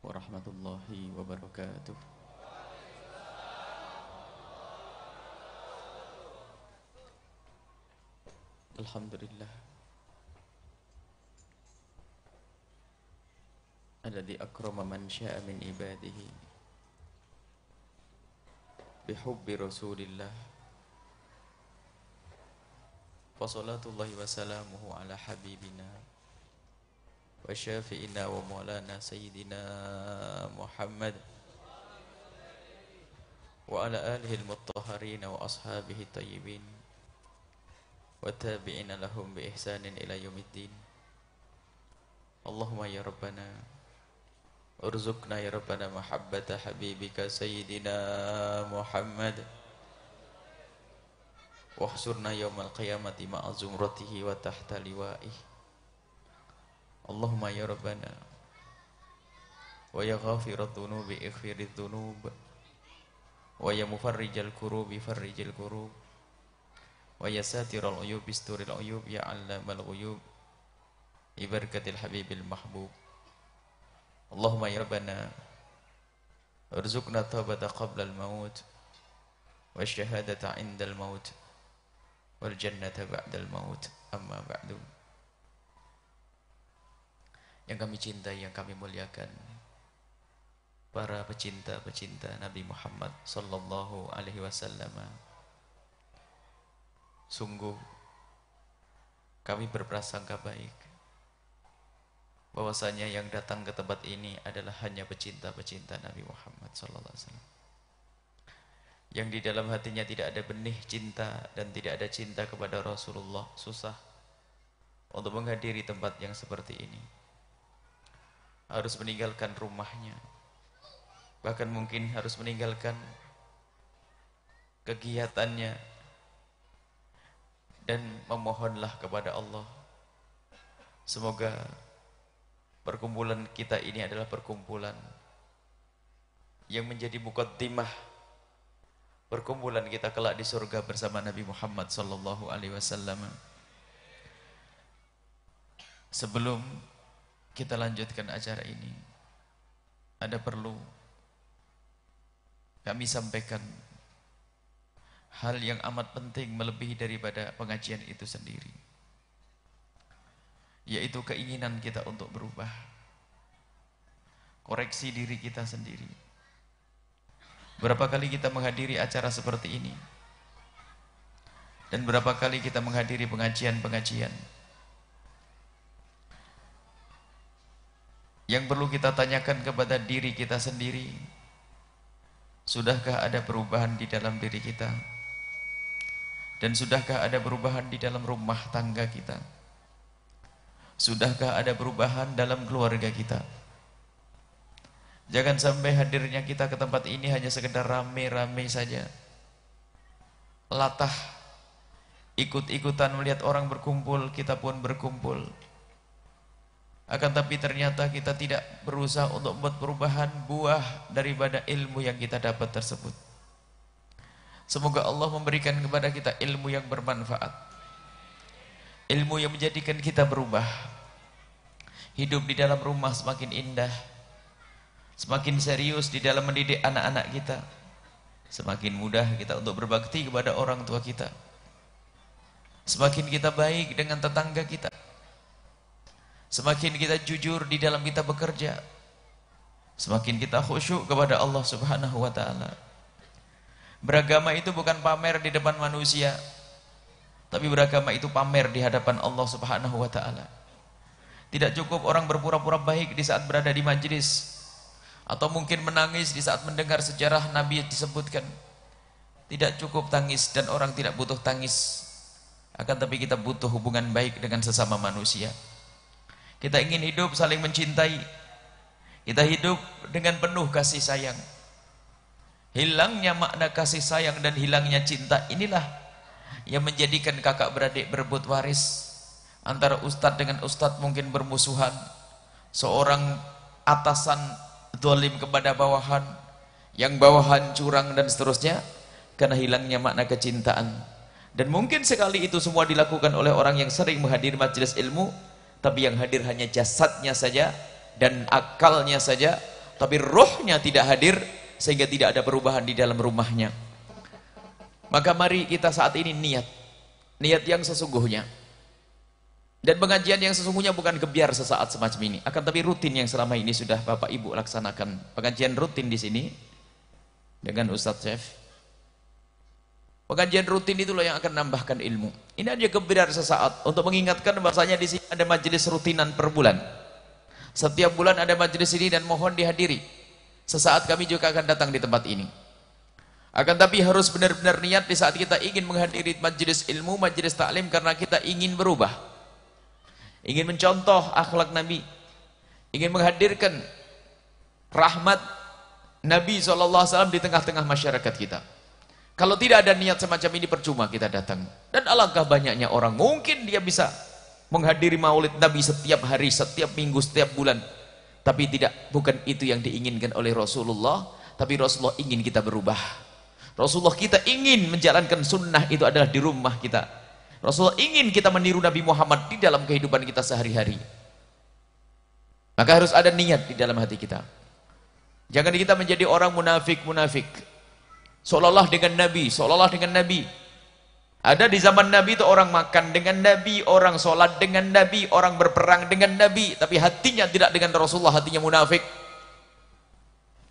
warahmatullahi wabarakatuh. Alhamdulillah alladzi akrama man syaa min ibadihi bihubbi rasulillah wa salatullahi wa salamuhu ala habibina wa syafi'ina wa maulana sayyidina Muhammad wa ala alihi al-mutahharin wa ashabihi tayyibin wa tabi'ina lahum bi ihsanin ila yaumiddin. Allahumma ya rabbana urzuqna ya rabbana mahabbata habibika sayyidina Muhammad wahsurna yawmal qiyamati ma'a zumratihi wa tahta liwa'ih. Allahumma ya rabbana wa ya ghafirat dhunubi ighfirid dhunub wa ya mufarrijal kurubi farrijil kurub wa ya satiral uyub isturil uyub ya allamal ghuyub ibarakatil habibil mahbub. Allahumma ya rabbana urzuqna taubata qabla al-maut wa syahadata inda al-maut wal jannata ba'da al-maut. Amma ba'du. Yang kami cintai, yang kami muliakan, para pecinta-pecinta Nabi Muhammad sallallahu alaihi wasallam, sungguh kami berprasangka baik bahwasanya yang datang ke tempat ini adalah hanya pecinta-pecinta Nabi Muhammad sallallahu alaihi wasallam, yang di dalam hatinya tidak ada benih cinta dan tidak ada cinta kepada Rasulullah. Susah untuk menghadiri tempat yang seperti ini, harus meninggalkan rumahnya, bahkan mungkin harus meninggalkan kegiatannya, dan memohonlah kepada Allah semoga perkumpulan kita ini adalah perkumpulan yang menjadi muqaddimah perkumpulan kita kelak di surga bersama Nabi Muhammad sallallahu alaihi wasallam. Sebelum kita lanjutkan acara ini, ada perlu kami sampaikan hal yang amat penting melebihi daripada pengajian itu sendiri, yaitu keinginan kita untuk berubah, koreksi diri kita sendiri. Berapa kali kita menghadiri acara seperti ini, dan berapa kali kita menghadiri pengajian-pengajian. Yang perlu kita tanyakan kepada diri kita sendiri, sudahkah ada perubahan di dalam diri kita? Dan sudahkah ada perubahan di dalam rumah tangga kita? Sudahkah ada perubahan dalam keluarga kita? Jangan sampai hadirnya kita ke tempat ini hanya sekedar rame-rame saja, latah, ikut-ikutan melihat orang berkumpul, kita pun berkumpul. Akan tapi ternyata kita tidak berusaha untuk membuat perubahan buah daripada ilmu yang kita dapat tersebut. Semoga Allah memberikan kepada kita ilmu yang bermanfaat, ilmu yang menjadikan kita berubah. Hidup di dalam rumah semakin indah, semakin serius di dalam mendidik anak-anak kita, semakin mudah kita untuk berbakti kepada orang tua kita, semakin kita baik dengan tetangga kita, semakin kita jujur di dalam kita bekerja, semakin kita khusyuk kepada Allah Subhanahu wa ta'ala. Beragama itu bukan pamer di depan manusia, tapi beragama itu pamer di hadapan Allah Subhanahu wa ta'ala. Tidak cukup orang berpura-pura baik di saat berada di majlis, atau mungkin menangis di saat mendengar sejarah Nabi disebutkan. Tidak cukup tangis, dan orang tidak butuh tangis. Akan tapi kita butuh hubungan baik dengan sesama manusia. Kita ingin hidup saling mencintai. Kita hidup dengan penuh kasih sayang. Hilangnya makna kasih sayang dan hilangnya cinta inilah yang menjadikan kakak beradik berebut waris. Antara ustadz dengan ustadz mungkin bermusuhan. Seorang atasan zalim kepada bawahan, yang bawahan curang dan seterusnya, karena hilangnya makna kecintaan. Dan mungkin sekali itu semua dilakukan oleh orang yang sering menghadiri majelis ilmu, tapi yang hadir hanya jasadnya saja dan akalnya saja, tapi rohnya tidak hadir, sehingga tidak ada perubahan di dalam rumahnya. Maka mari kita saat ini niat yang sesungguhnya. Dan pengajian yang sesungguhnya bukan gebiar sesaat semacam ini, akan tapi rutin yang selama ini sudah Bapak Ibu laksanakan. Pengajian rutin di sini dengan Ustadz Chef. Pengajian rutin itulah yang akan nambahkan ilmu. Ini aja gebiar sesaat untuk mengingatkan bahasanya di sini ada majelis rutinan per bulan. Setiap bulan ada majelis ini dan mohon dihadiri. Sesaat kami juga akan datang di tempat ini. Akan tapi harus benar-benar niat di saat kita ingin menghadiri majelis ilmu, majelis taklim, karena kita ingin berubah. Ingin mencontoh akhlak Nabi. Ingin menghadirkan rahmat Nabi SAW di tengah-tengah masyarakat kita. Kalau tidak ada niat semacam ini, percuma kita datang. Dan alangkah banyaknya orang, mungkin dia bisa menghadiri maulid Nabi setiap hari, setiap minggu, setiap bulan. Tapi bukan itu yang diinginkan oleh Rasulullah. Tapi Rasulullah ingin kita berubah. Rasulullah kita ingin menjalankan sunnah itu adalah di rumah kita. Rasulullah ingin kita meniru Nabi Muhammad di dalam kehidupan kita sehari-hari. Maka harus ada niat di dalam hati kita. Jangan kita menjadi orang munafik-munafik. Seolah-olah dengan Nabi, seolah-olah dengan Nabi. Ada di zaman Nabi itu orang makan dengan Nabi, orang sholat dengan Nabi, orang berperang dengan Nabi, tapi hatinya tidak dengan Rasulullah, hatinya munafik.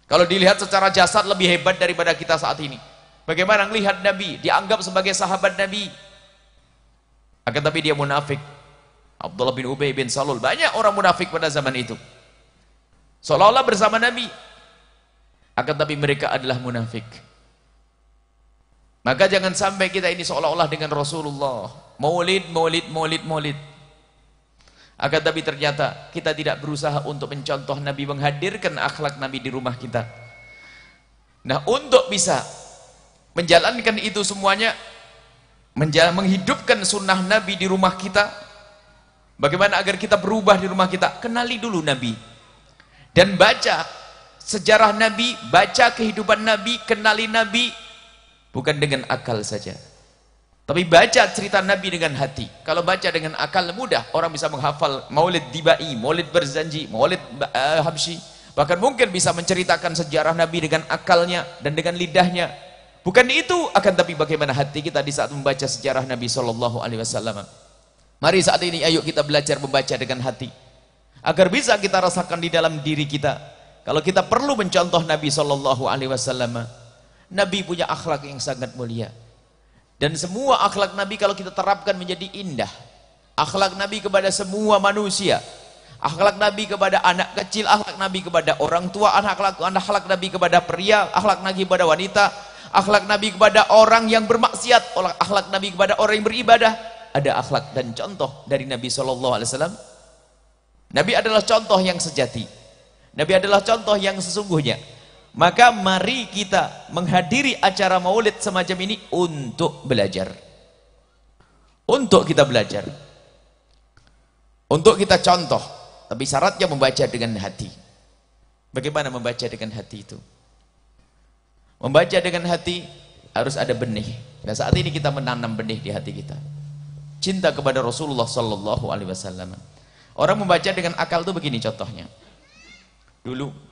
Kalau dilihat secara jasad lebih hebat daripada kita saat ini. Bagaimana melihat Nabi, dianggap sebagai sahabat Nabi, akan tapi dia munafik. Abdullah bin Ubay bin Salul, banyak orang munafik pada zaman itu. Seolah-olah bersama Nabi, akan tapi mereka adalah munafik. Maka jangan sampai kita ini seolah-olah dengan Rasulullah. Maulid. Akan tapi ternyata kita tidak berusaha untuk mencontoh Nabi, menghadirkan akhlak Nabi di rumah kita. Nah, untuk bisa menjalankan itu semuanya, menghidupkan sunnah Nabi di rumah kita, bagaimana agar kita berubah di rumah kita? Kenali dulu Nabi. Dan baca sejarah Nabi, baca kehidupan Nabi, kenali Nabi. Bukan dengan akal saja, tapi baca cerita Nabi dengan hati. Kalau baca dengan akal mudah, orang bisa menghafal maulid Dibai, maulid Berzanji, maulid Habsyi. Bahkan mungkin bisa menceritakan sejarah Nabi dengan akalnya dan dengan lidahnya. Bukan itu, akan tapi bagaimana hati kita di saat membaca sejarah Nabi SAW. Mari saat ini ayo kita belajar membaca dengan hati, agar bisa kita rasakan di dalam diri kita. Kalau kita perlu mencontoh Nabi SAW, Nabi punya akhlak yang sangat mulia. Dan semua akhlak Nabi kalau kita terapkan menjadi indah. Akhlak Nabi kepada semua manusia. Akhlak Nabi kepada anak kecil, akhlak Nabi kepada orang tua, akhlak Nabi kepada pria, akhlak Nabi kepada wanita, akhlak Nabi kepada orang yang bermaksiat, akhlak Nabi kepada orang yang beribadah. Ada akhlak dan contoh dari Nabi SAW. Nabi adalah contoh yang sejati. Nabi adalah contoh yang sesungguhnya. Maka mari kita menghadiri acara maulid semacam ini untuk belajar. Untuk kita belajar. Untuk kita contoh. Tapi syaratnya membaca dengan hati. Bagaimana membaca dengan hati itu? Membaca dengan hati harus ada benih. Dan saat ini kita menanam benih di hati kita. Cinta kepada Rasulullah SAW. Orang membaca dengan akal itu begini contohnya. Dulu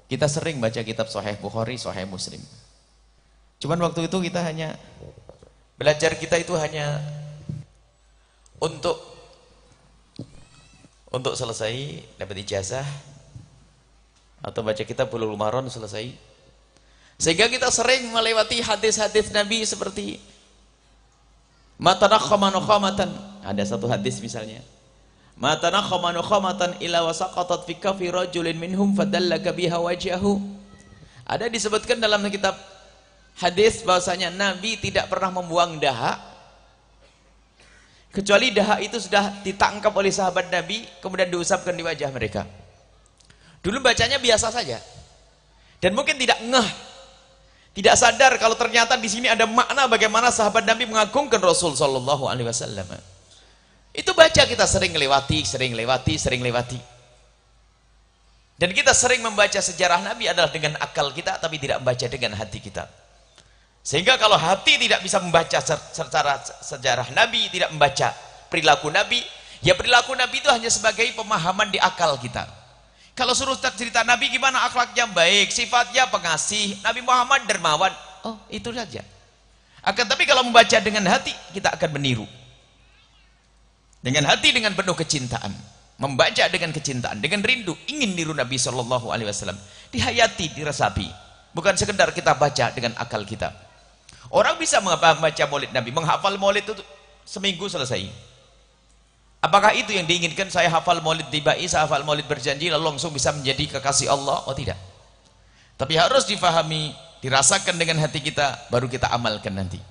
kita sering baca kitab Sahih Bukhari, Sahih Muslim. Cuman waktu itu kita hanya belajar, kita itu hanya untuk selesai dapat ijazah atau baca kitab Bulughul Maram selesai. Sehingga kita sering melewati hadis-hadis Nabi seperti matanakhama nukhamatan. Ada satu hadis misalnya, matanakhama nukhamatan illa wasaqatat fi kafi rajulin minhum fadallaka biha wajhahu. Ada disebutkan dalam kitab hadis bahwasanya Nabi tidak pernah membuang dahak kecuali dahak itu sudah ditangkap oleh sahabat Nabi kemudian diusapkan di wajah mereka. Dulu bacanya biasa saja dan mungkin tidak ngeh, tidak sadar kalau ternyata di sini ada makna bagaimana sahabat Nabi mengagungkan Rasul sallallahu alaihi wasallam. Itu baca kita sering lewati. Dan kita sering membaca sejarah Nabi adalah dengan akal kita, tapi tidak membaca dengan hati kita. Sehingga kalau hati tidak bisa membaca secara sejarah Nabi, tidak membaca perilaku Nabi, ya perilaku Nabi itu hanya sebagai pemahaman di akal kita. Kalau suruh cerita Nabi gimana akhlaknya baik, sifatnya pengasih, Nabi Muhammad dermawan, oh itu saja. Akan tapi kalau membaca dengan hati, kita akan meniru. Dengan hati, dengan penuh kecintaan, membaca dengan kecintaan, dengan rindu, ingin niru Nabi SAW, dihayati, diresapi, bukan sekedar kita baca dengan akal kita. Orang bisa membaca maulid Nabi, menghafal maulid itu seminggu selesai. Apakah itu yang diinginkan? Saya hafal maulid tibai, saya hafal maulid berjanji lalu langsung bisa menjadi kekasih Allah? Oh tidak. Tapi harus difahami, dirasakan dengan hati kita, baru kita amalkan nanti.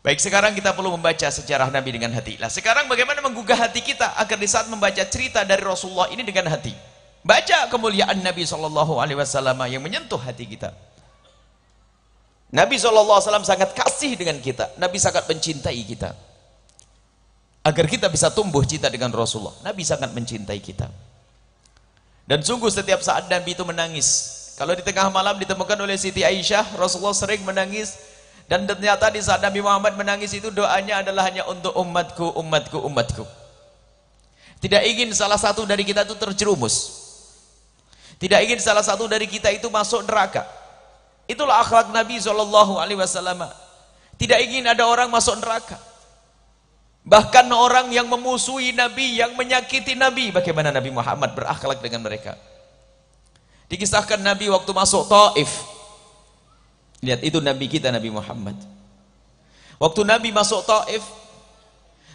Baik, sekarang kita perlu membaca sejarah Nabi dengan hati. Nah, sekarang bagaimana menggugah hati kita agar di saat membaca cerita dari Rasulullah ini dengan hati. Baca kemuliaan Nabi SAW yang menyentuh hati kita. Nabi SAW sangat kasih dengan kita. Nabi sangat mencintai kita. Agar kita bisa tumbuh cinta dengan Rasulullah, Nabi sangat mencintai kita. Dan sungguh setiap saat Nabi itu menangis. Kalau di tengah malam ditemukan oleh Siti Aisyah, Rasulullah sering menangis. Dan ternyata di saat Nabi Muhammad menangis itu doanya adalah hanya untuk umatku, umatku, umatku. Tidak ingin salah satu dari kita itu terjerumus. Tidak ingin salah satu dari kita itu masuk neraka. Itulah akhlak Nabi SAW. Tidak ingin ada orang masuk neraka. Bahkan orang yang memusuhi Nabi, yang menyakiti Nabi, bagaimana Nabi Muhammad berakhlak dengan mereka. Dikisahkan Nabi waktu masuk Taif. Lihat, itu Nabi kita, Nabi Muhammad. Waktu Nabi masuk Taif,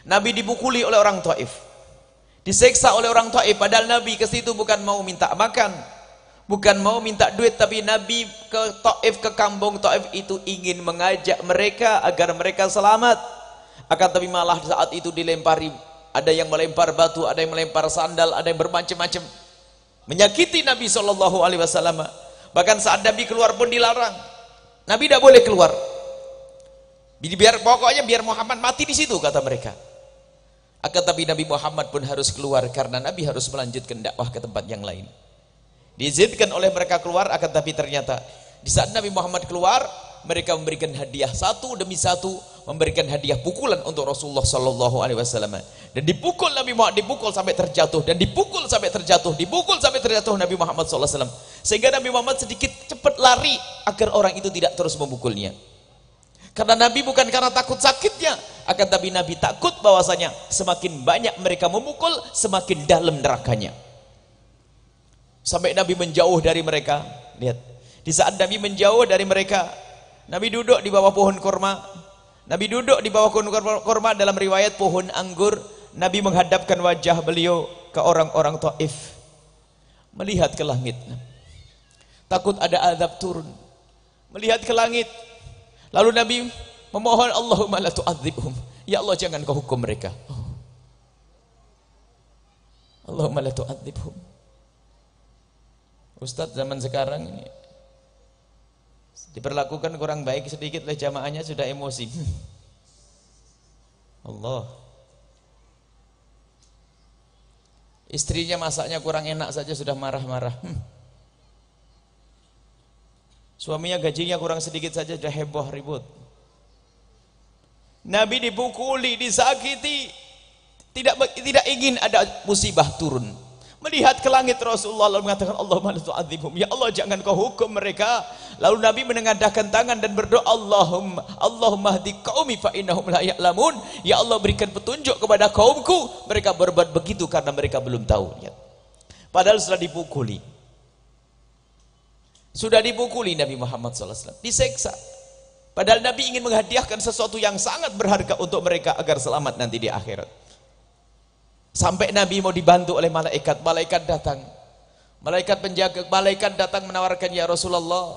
Nabi dipukuli oleh orang Taif, diseksa oleh orang Taif. Padahal Nabi ke situ bukan mau minta makan, bukan mau minta duit, tapi Nabi ke Taif, ke kampung Taif itu ingin mengajak mereka agar mereka selamat. Akan tapi malah saat itu dilempari, ada yang melempar batu, ada yang melempar sandal, ada yang bermacam-macam, menyakiti Nabi SAW. Bahkan saat Nabi keluar pun dilarang. Nabi tidak boleh keluar. Pokoknya biar Muhammad mati di situ, kata mereka. Akan tapi Nabi Muhammad pun harus keluar karena Nabi harus melanjutkan dakwah ke tempat yang lain. Diizinkan oleh mereka keluar, akan tapi ternyata di saat Nabi Muhammad keluar, mereka memberikan hadiah satu demi satu, memberikan hadiah pukulan untuk Rasulullah SAW. Dan dipukul Nabi Muhammad, dipukul sampai terjatuh, dan dipukul sampai terjatuh, dipukul sampai terjatuh Nabi Muhammad SAW. Sehingga Nabi Muhammad sedikit cepat lari agar orang itu tidak terus memukulnya. Karena Nabi bukan karena takut sakitnya, akan tapi Nabi takut bahwasanya semakin banyak mereka memukul, semakin dalam nerakanya. Sampai Nabi menjauh dari mereka. Lihat, di saat Nabi menjauh dari mereka, Nabi duduk di bawah pohon kurma. Nabi duduk di bawah pohon kurma, dalam riwayat pohon anggur. Nabi menghadapkan wajah beliau ke orang-orang Taif, melihat ke langit. Takut ada azab turun. Melihat ke langit. Lalu Nabi memohon, Allahumma la tu'adzibhum. Ya Allah, jangan kau hukum mereka. Allahumma la tu'adzibhum. Ustadz zaman sekarang ini diperlakukan kurang baik sedikit oleh jamaahnya sudah emosi. Allah. Istrinya masaknya kurang enak saja sudah marah-marah. Suaminya gajinya kurang sedikit saja sudah heboh ribut. Nabi dipukuli, disakiti, tidak ingin ada musibah turun. Melihat ke langit, Rasulullah lalu mengatakan, Allahumma la tu'adzibhum. Ya Allah, jangan kau hukum mereka. Lalu Nabi menengadahkan tangan dan berdoa, Allahumma hdi qaumi fa innahum la ya'lamun. Ya Allah, berikan petunjuk kepada kaumku. Mereka berbuat begitu karena mereka belum tahu. Padahal sudah dipukuli. Sudah dipukuli Nabi Muhammad SAW, diseksa. Padahal Nabi ingin menghadiahkan sesuatu yang sangat berharga untuk mereka agar selamat nanti di akhirat. Sampai Nabi mau dibantu oleh malaikat. Malaikat datang, malaikat penjaga, malaikat datang menawarkan, ya Rasulullah,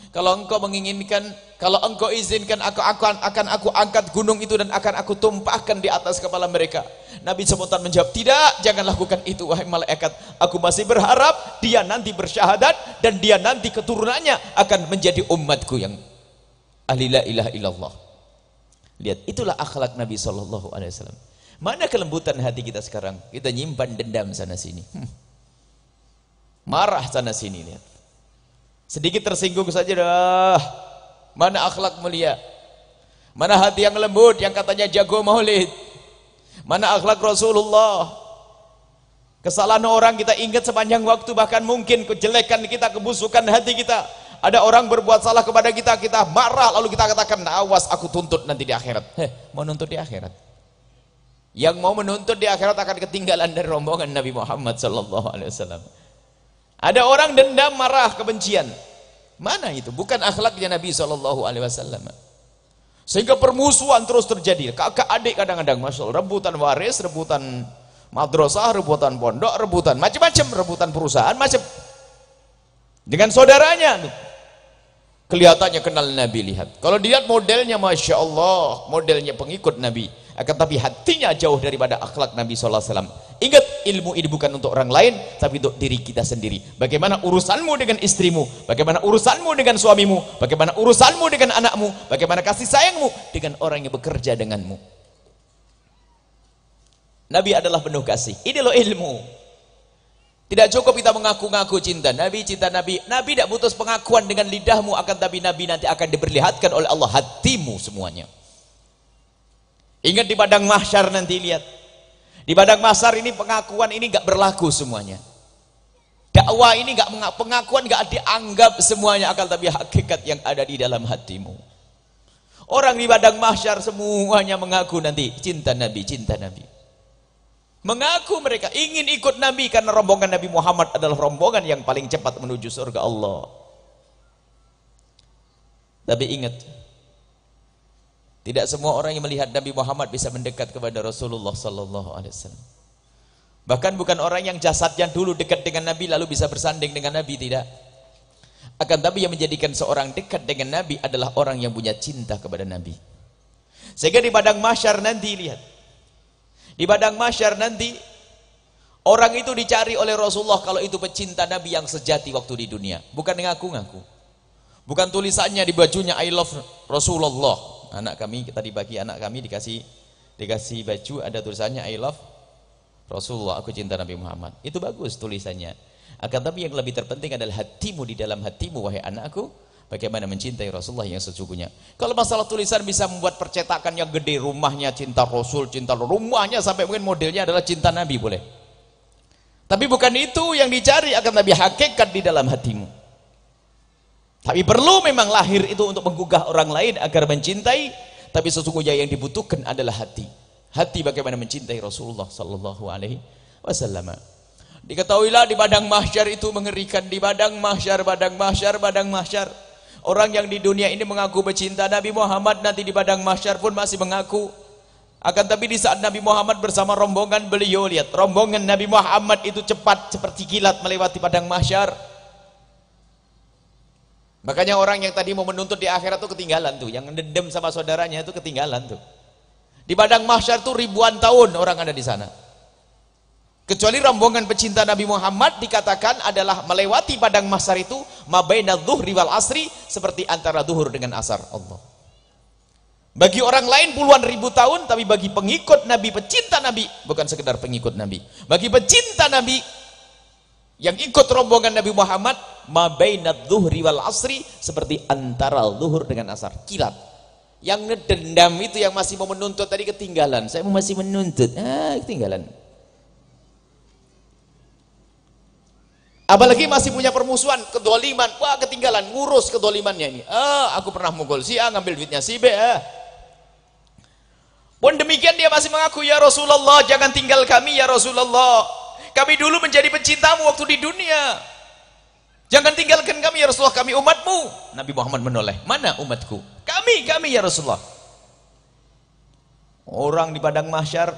kalau engkau menginginkan, kalau engkau izinkan, akan aku angkat gunung itu dan akan aku tumpahkan di atas kepala mereka. Nabi spontan menjawab, tidak, jangan lakukan itu wahai malaikat. Aku masih berharap dia nanti bersyahadat dan dia nanti keturunannya akan menjadi umatku yang ahli la ilaha illallah. Lihat, itulah akhlak Nabi SAW. Mana kelembutan hati kita sekarang? Kita nyimpan dendam sana sini, marah sana sini. Lihat, sedikit tersinggung saja dah. Mana akhlak mulia? Mana hati yang lembut yang katanya jago maulid? Mana akhlak Rasulullah? Kesalahan orang kita ingat sepanjang waktu, bahkan mungkin kejelekan kita, kebusukan hati kita. Ada orang berbuat salah kepada kita, kita marah, lalu kita katakan, awas aku tuntut nanti di akhirat. Mau nuntut di akhirat? Yang mau menuntut di akhirat akan ketinggalan dari rombongan Nabi Muhammad SAW. Ada orang dendam, marah, kebencian. Mana itu? Bukan akhlaknya Nabi SAW. Sehingga permusuhan terus terjadi. Kakak adik kadang-kadang, masya Allah, rebutan waris, rebutan madrasah, rebutan pondok, rebutan macam-macam, rebutan perusahaan, macam. Dengan saudaranya, kelihatannya kenal Nabi, lihat. Kalau dilihat modelnya, masya Allah, modelnya pengikut Nabi. Akan tapi hatinya jauh daripada akhlak Nabi SAW. Ingat, ilmu ini bukan untuk orang lain, tapi untuk diri kita sendiri. Bagaimana urusanmu dengan istrimu, bagaimana urusanmu dengan suamimu, bagaimana urusanmu dengan anakmu, bagaimana kasih sayangmu dengan orang yang bekerja denganmu. Nabi adalah penuh kasih. Ini loh ilmu. Tidak cukup kita mengaku-ngaku cinta Nabi, cinta Nabi. Nabi tidak butuh pengakuan dengan lidahmu, akan tapi Nabi nanti akan diperlihatkan oleh Allah hatimu semuanya. Ingat di padang mahsyar nanti, lihat. Di padang mahsyar ini pengakuan ini enggak berlaku semuanya. Dakwah ini enggak, pengakuan enggak dianggap semuanya, akan tapi hakikat yang ada di dalam hatimu. Orang di padang mahsyar semuanya mengaku nanti cinta Nabi, cinta Nabi. Mengaku mereka ingin ikut Nabi karena rombongan Nabi Muhammad adalah rombongan yang paling cepat menuju surga Allah. Tapi ingat, tidak semua orang yang melihat Nabi Muhammad bisa mendekat kepada Rasulullah sallallahu alaihi wasallam. Bahkan bukan orang yang jasadnya dulu dekat dengan Nabi lalu bisa bersanding dengan Nabi, tidak. Akan tapi yang menjadikan seorang dekat dengan Nabi adalah orang yang punya cinta kepada Nabi. Sehingga di padang mahsyar nanti, lihat. Di padang mahsyar nanti orang itu dicari oleh Rasulullah kalau itu pecinta Nabi yang sejati waktu di dunia, bukan ngaku-ngaku. Bukan tulisannya di bajunya I love Rasulullah. Anak kami tadi pagi, anak kami dikasih baju ada tulisannya I love Rasulullah, aku cinta Nabi Muhammad. Itu bagus tulisannya. Akan tapi yang lebih terpenting adalah hatimu, di dalam hatimu wahai anakku, bagaimana mencintai Rasulullah yang sesungguhnya. Kalau masalah tulisan bisa membuat percetakan yang gede, rumahnya cinta Rasul, cinta rumahnya sampai mungkin modelnya adalah cinta Nabi, boleh. Tapi bukan itu yang dicari, akan Nabi hakikat di dalam hatimu. Tapi perlu memang lahir itu untuk menggugah orang lain agar mencintai, tapi sesungguhnya yang dibutuhkan adalah hati. Hati bagaimana mencintai Rasulullah sallallahu alaihi wasallam. Diketahuilah di padang mahsyar itu mengerikan, di padang mahsyar, padang mahsyar, padang mahsyar. Orang yang di dunia ini mengaku bercinta Nabi Muhammad, nanti di padang mahsyar pun masih mengaku. Akan tapi di saat Nabi Muhammad bersama rombongan beliau, lihat, rombongan Nabi Muhammad itu cepat seperti kilat melewati padang mahsyar. Makanya orang yang tadi mau menuntut di akhirat itu ketinggalan tuh, yang dendam sama saudaranya itu ketinggalan tuh. Di padang mahsyar tuh ribuan tahun orang ada di sana. Kecuali rombongan pecinta Nabi Muhammad dikatakan adalah melewati padang mahsyar itu mabaina dhuhri wal asri, seperti antara zuhur dengan asar. Allah. Bagi orang lain puluhan ribu tahun, tapi bagi pengikut Nabi, pecinta Nabi, bukan sekedar pengikut Nabi, bagi pecinta Nabi yang ikut rombongan Nabi Muhammad, mabaina dhuhri wal asri, seperti antara zuhur dengan asar, kilat. Yang ngedendam itu, yang masih mau menuntut tadi ketinggalan. Saya masih menuntut, ketinggalan. Apalagi masih punya permusuhan, kedoliman, wah ketinggalan, ngurus kedolimannya ini. Aku pernah mukul si A, ngambil duitnya si B. Pun demikian dia masih mengaku, ya Rasulullah, jangan tinggal kami ya Rasulullah. Kami dulu menjadi pencintamu waktu di dunia. Jangan tinggalkan kami ya Rasulullah, kami umatmu. Nabi Muhammad menoleh, mana umatku? Kami ya Rasulullah. Orang di padang mahsyar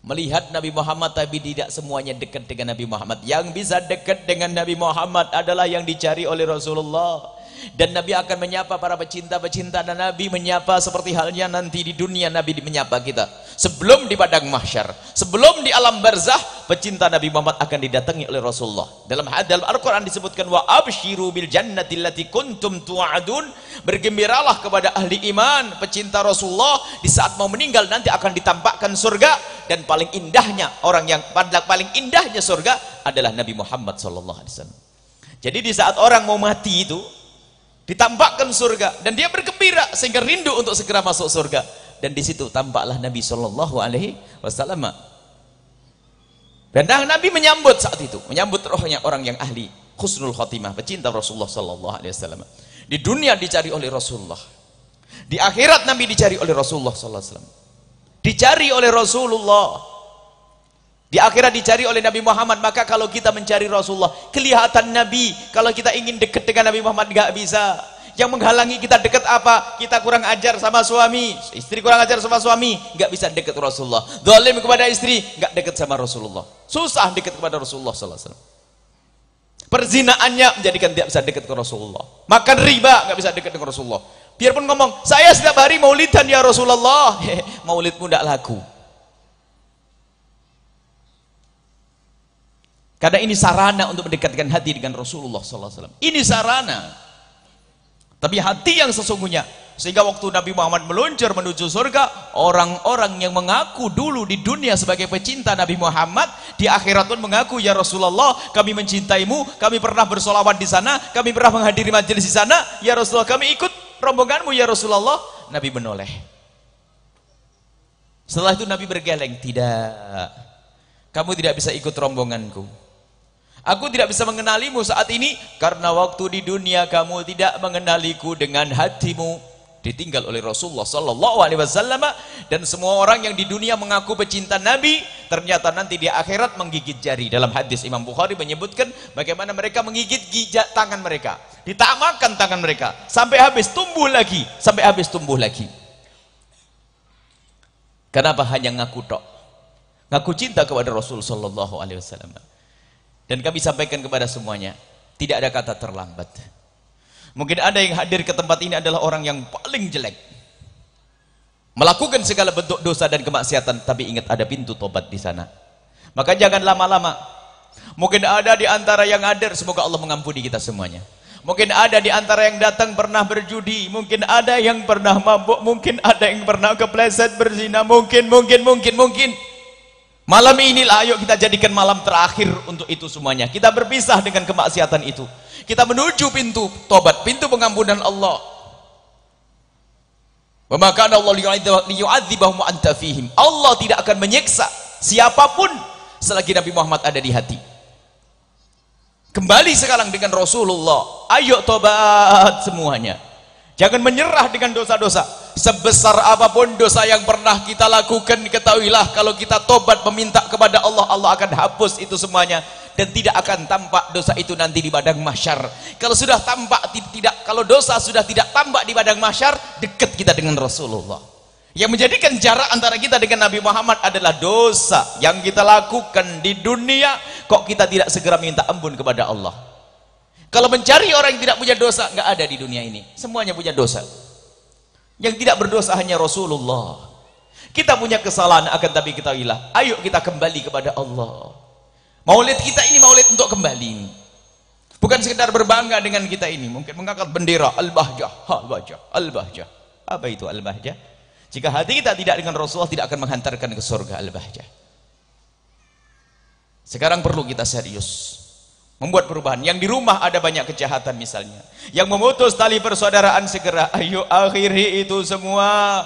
melihat Nabi Muhammad, tapi tidak semuanya dekat dengan Nabi Muhammad. Yang bisa dekat dengan Nabi Muhammad adalah yang dicari oleh Rasulullah. Dan Nabi akan menyapa para pecinta-pecinta, dan Nabi menyapa seperti halnya nanti di dunia Nabi menyapa kita. Sebelum di padang mahsyar, sebelum di alam barzah, pecinta Nabi Muhammad akan didatangi oleh Rasulullah. Dalam Al-Quran disebutkan, wa abshiru bil jannati allati kuntum tu'adun. Bergembiralah kepada ahli iman, pecinta Rasulullah, di saat mau meninggal nanti akan ditampakkan surga. Dan paling indahnya, orang yang paling indahnya surga adalah Nabi Muhammad SAW. Jadi di saat orang mau mati itu ditampakkan surga dan dia bergembira sehingga rindu untuk segera masuk surga, dan di situ tampaklah Nabi SAW. Dan Nabi menyambut saat itu, menyambut rohnya orang yang ahli husnul khotimah, pecinta Rasulullah sallallahu alaihi wasallam. Di dunia dicari oleh Rasulullah. Di akhirat Nabi dicari oleh Rasulullah sallallahu alaihi wasallam. Dicari oleh Rasulullah. Di akhirat dicari oleh Nabi Muhammad. Maka kalau kita mencari Rasulullah, kelihatan Nabi. Kalau kita ingin dekat dengan Nabi Muhammad, nggak bisa. Yang menghalangi kita dekat apa? Kita kurang ajar sama suami, istri kurang ajar sama suami, nggak bisa dekat Rasulullah. Zalim kepada istri, nggak dekat sama Rasulullah. Susah dekat kepada Rasulullah sallallahu alaihi wasallam. Perzinaannya menjadikan tidak bisa dekat ke Rasulullah. Makan riba nggak bisa dekat dengan Rasulullah. Biarpun ngomong, saya setiap hari maulidan ya Rasulullah, maulidmu tidak laku. Karena ini sarana untuk mendekatkan hati dengan Rasulullah sallallahu alaihi wasallam. Ini sarana. Tapi hati yang sesungguhnya, sehingga waktu Nabi Muhammad meluncur menuju surga, orang-orang yang mengaku dulu di dunia sebagai pecinta Nabi Muhammad, di akhirat pun mengaku, ya Rasulullah, kami mencintaimu, kami pernah bersolawat di sana, kami pernah menghadiri majelis di sana, ya Rasulullah, kami ikut rombonganmu ya Rasulullah. Nabi menoleh. Setelah itu Nabi bergeleng, tidak, kamu tidak bisa ikut rombonganku. Aku tidak bisa mengenalimu saat ini karena waktu di dunia kamu tidak mengenaliku dengan hatimu. Ditinggal oleh Rasulullah sallallahu alaihi wasallam. Dan semua orang yang di dunia mengaku pecinta Nabi, ternyata nanti di akhirat menggigit jari. Dalam hadis Imam Bukhari menyebutkan bagaimana mereka menggigit gijak tangan mereka, ditamakan tangan mereka sampai habis, tumbuh lagi, sampai habis, tumbuh lagi. Kenapa? Hanya ngaku tok, ngaku cinta kepada Rasul sallallahu alaihi wasallam. Dan kami sampaikan kepada semuanya, tidak ada kata terlambat. Mungkin ada yang hadir ke tempat ini adalah orang yang paling jelek, melakukan segala bentuk dosa dan kemaksiatan, tapi ingat ada pintu tobat di sana. Maka jangan lama-lama. Mungkin ada di antara yang hadir, semoga Allah mengampuni kita semuanya. Mungkin ada di antara yang datang pernah berjudi, mungkin ada yang pernah mabuk, mungkin ada yang pernah kepleset berzina, mungkin. Malam inilah ayo kita jadikan malam terakhir untuk itu semuanya. Kita berpisah dengan kemaksiatan itu. Kita menuju pintu tobat, pintu pengampunan Allah. Wa ma kana Allah liyu'adzibahum wa anta fihim. Allah tidak akan menyiksa siapapun selagi Nabi Muhammad ada di hati. Kembali sekarang dengan Rasulullah. Ayo tobat semuanya. Jangan menyerah dengan dosa-dosa. Sebesar apapun dosa yang pernah kita lakukan, ketahuilah kalau kita tobat meminta kepada Allah, Allah akan hapus itu semuanya dan tidak akan tampak dosa itu nanti di padang mahsyar. Kalau sudah tampak tidak, kalau dosa sudah tidak tampak di padang mahsyar, dekat kita dengan Rasulullah. Yang menjadikan jarak antara kita dengan Nabi Muhammad adalah dosa yang kita lakukan di dunia, kok kita tidak segera minta ampun kepada Allah. Kalau mencari orang yang tidak punya dosa, nggak ada di dunia ini. Semuanya punya dosa. Yang tidak berdosa hanya Rasulullah. Kita punya kesalahan, akan tapi ketahuilah, ayo kita kembali kepada Allah. Maulid kita ini maulid untuk kembali. Bukan sekedar berbangga dengan kita ini. Mungkin mengangkat bendera Al-Bahjah, Al-Bahjah, Al-Bahjah. Apa itu Al-Bahjah? Jika hati kita tidak dengan Rasulullah, tidak akan menghantarkan ke surga Al-Bahjah. Sekarang perlu kita serius membuat perubahan. Yang di rumah ada banyak kejahatan misalnya, yang memutus tali persaudaraan, segera ayo akhiri itu semua.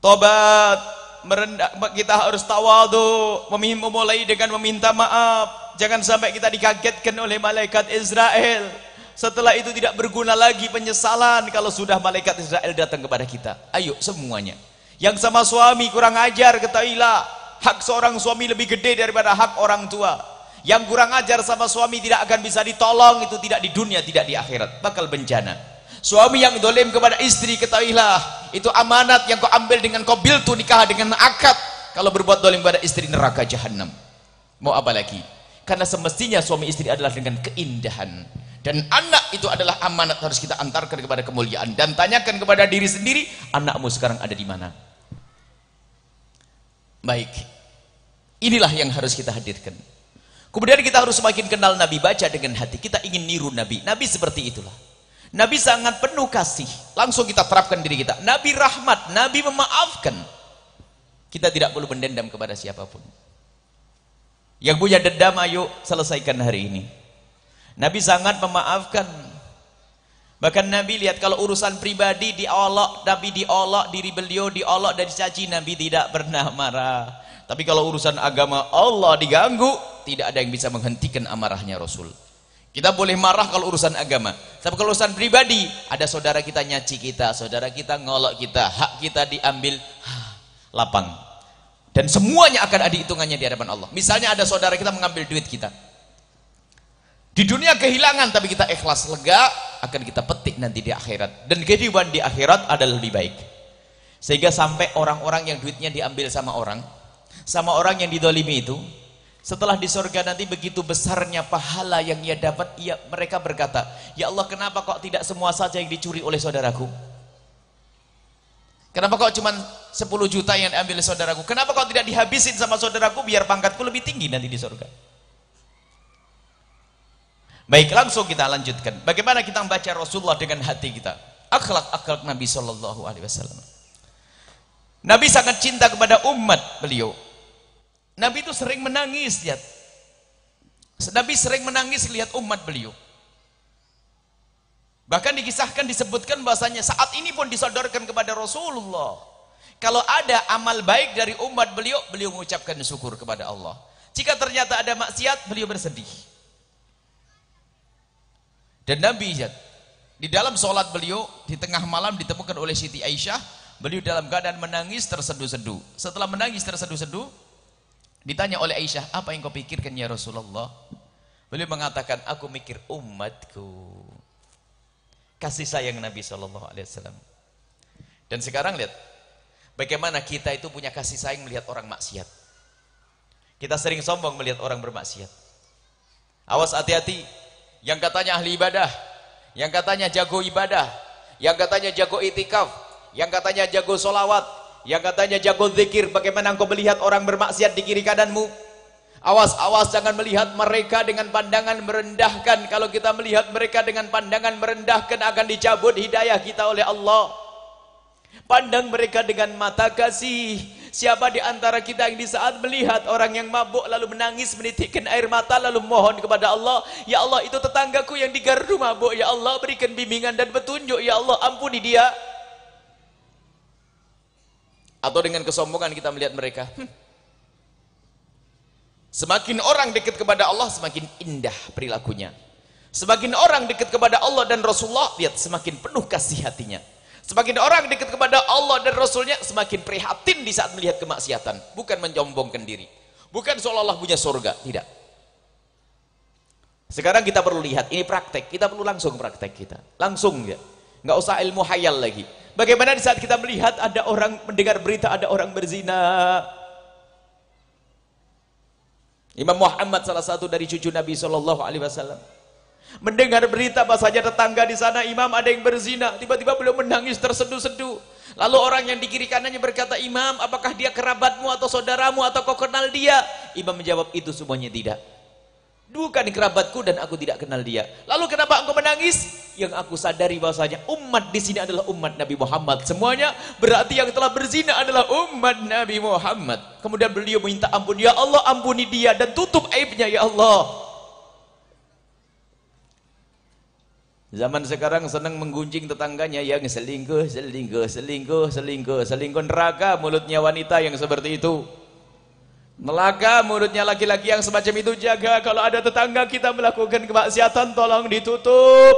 Tobat, merendah, kita harus tawadhu, memulai dengan meminta maaf. Jangan sampai kita dikagetkan oleh malaikat Israel. Setelah itu tidak berguna lagi penyesalan kalau sudah malaikat Israel datang kepada kita. Ayo semuanya. Yang sama suami kurang ajar, ketahuilah hak seorang suami lebih gede daripada hak orang tua. Yang kurang ajar sama suami tidak akan bisa ditolong, itu tidak di dunia, tidak di akhirat, bakal bencana. Suami yang dolim kepada istri, ketahuilah itu amanat yang kau ambil dengan kau biltu nikah dengan akad. Kalau berbuat dolim kepada istri, neraka jahanam. Mau apa lagi? Karena semestinya suami istri adalah dengan keindahan, dan anak itu adalah amanat, harus kita antarkan kepada kemuliaan. Dan tanyakan kepada diri sendiri, anakmu sekarang ada di mana? Baik, inilah yang harus kita hadirkan. Kemudian kita harus semakin kenal Nabi, baca dengan hati. Kita ingin niru Nabi. Nabi seperti itulah. Nabi sangat penuh kasih. Langsung kita terapkan diri kita. Nabi rahmat, Nabi memaafkan. Kita tidak perlu mendendam kepada siapapun. Yang punya dendam, ayo selesaikan hari ini. Nabi sangat memaafkan. Bahkan Nabi lihat kalau urusan pribadi diolok, Nabi diolok, diri beliau diolok dan dicaci, Nabi tidak pernah marah. Tapi kalau urusan agama Allah diganggu, tidak ada yang bisa menghentikan amarahnya Rasul. Kita boleh marah kalau urusan agama, tapi kalau urusan pribadi, ada saudara kita nyaci kita, saudara kita ngolok kita, hak kita diambil, lapang. Dan semuanya akan ada hitungannya di hadapan Allah. Misalnya ada saudara kita mengambil duit kita, di dunia kehilangan, tapi kita ikhlas, lega, akan kita petik nanti di akhirat. Dan kehidupan di akhirat adalah lebih baik. Sehingga sampai orang-orang yang duitnya diambil sama orang yang didolimi itu, setelah di surga nanti begitu besarnya pahala yang ia dapat, mereka berkata, ya Allah, kenapa kok tidak semua saja yang dicuri oleh saudaraku? Kenapa kok cuma 10 juta yang diambil saudaraku? Kenapa kok tidak dihabisin sama saudaraku biar pangkatku lebih tinggi nanti di surga? Baik, langsung kita lanjutkan. Bagaimana kita membaca Rasulullah dengan hati kita? Akhlak Nabi Shallallahu Alaihi Wasallam. Nabi sangat cinta kepada umat beliau. Nabi itu sering menangis lihat. Nabi sering menangis lihat umat beliau. Bahkan dikisahkan, disebutkan bahasanya saat ini pun disodorkan kepada Rasulullah. Kalau ada amal baik dari umat beliau, beliau mengucapkan syukur kepada Allah. Jika ternyata ada maksiat, beliau bersedih. Dan Nabi di dalam sholat beliau, di tengah malam ditemukan oleh Siti Aisyah, beliau dalam keadaan menangis terseduh-seduh. Setelah menangis terseduh-seduh, ditanya oleh Aisyah, apa yang kau pikirkan ya Rasulullah? Beliau mengatakan, aku mikir umatku. Kasih sayang Nabi SAW. Dan sekarang lihat, bagaimana kita itu punya kasih sayang melihat orang maksiat. Kita sering sombong melihat orang bermaksiat. Awas, hati-hati. Yang katanya ahli ibadah, yang katanya jago ibadah, yang katanya jago itikaf, yang katanya jago solawat, yang katanya jago zikir, bagaimana engkau melihat orang bermaksiat di kiri kananmu? Awas, awas, jangan melihat mereka dengan pandangan merendahkan. Kalau kita melihat mereka dengan pandangan merendahkan, akan dicabut hidayah kita oleh Allah. Pandang mereka dengan mata kasih. Siapa di antara kita yang di saat melihat orang yang mabuk lalu menangis, menitikkan air mata lalu mohon kepada Allah, ya Allah, itu tetanggaku yang di gardu mabuk, ya Allah, berikan bimbingan dan petunjuk, ya Allah, ampuni dia. Atau dengan kesombongan kita melihat mereka, semakin orang dekat kepada Allah, semakin indah perilakunya. Semakin orang dekat kepada Allah dan Rasulullah, lihat, semakin penuh kasih hatinya. Semakin orang dekat kepada Allah dan Rasulnya, semakin prihatin di saat melihat kemaksiatan. Bukan menyombongkan diri, bukan seolah-olah punya surga, tidak. Sekarang kita perlu lihat, ini praktek, kita perlu langsung praktek kita. Langsung ya, nggak usah ilmu hayal lagi. Bagaimana di saat kita melihat ada orang, mendengar berita ada orang berzina. Imam Muhammad, salah satu dari cucu Nabi SAW, mendengar berita bahasanya tetangga di sana imam ada yang berzina, tiba-tiba beliau menangis terseduh-seduh. Lalu orang yang di kiri kanannya berkata, Imam, apakah dia kerabatmu atau saudaramu atau kau kenal dia? Imam menjawab, itu semuanya tidak. Bukan kerabatku dan aku tidak kenal dia. Lalu kenapa engkau menangis? Yang aku sadari bahasanya umat di sini adalah umat Nabi Muhammad semuanya, berarti yang telah berzina adalah umat Nabi Muhammad. Kemudian beliau minta ampun, ya Allah, ampuni dia dan tutup aibnya, ya Allah. Zaman sekarang senang menggunjing tetangganya yang selingkuh, selingkuh, selingkuh, selingkuh, selingkuh. Neraka mulutnya wanita yang seperti itu. Neraka mulutnya laki-laki yang semacam itu. Jaga kalau ada tetangga kita melakukan kemaksiatan, tolong ditutup.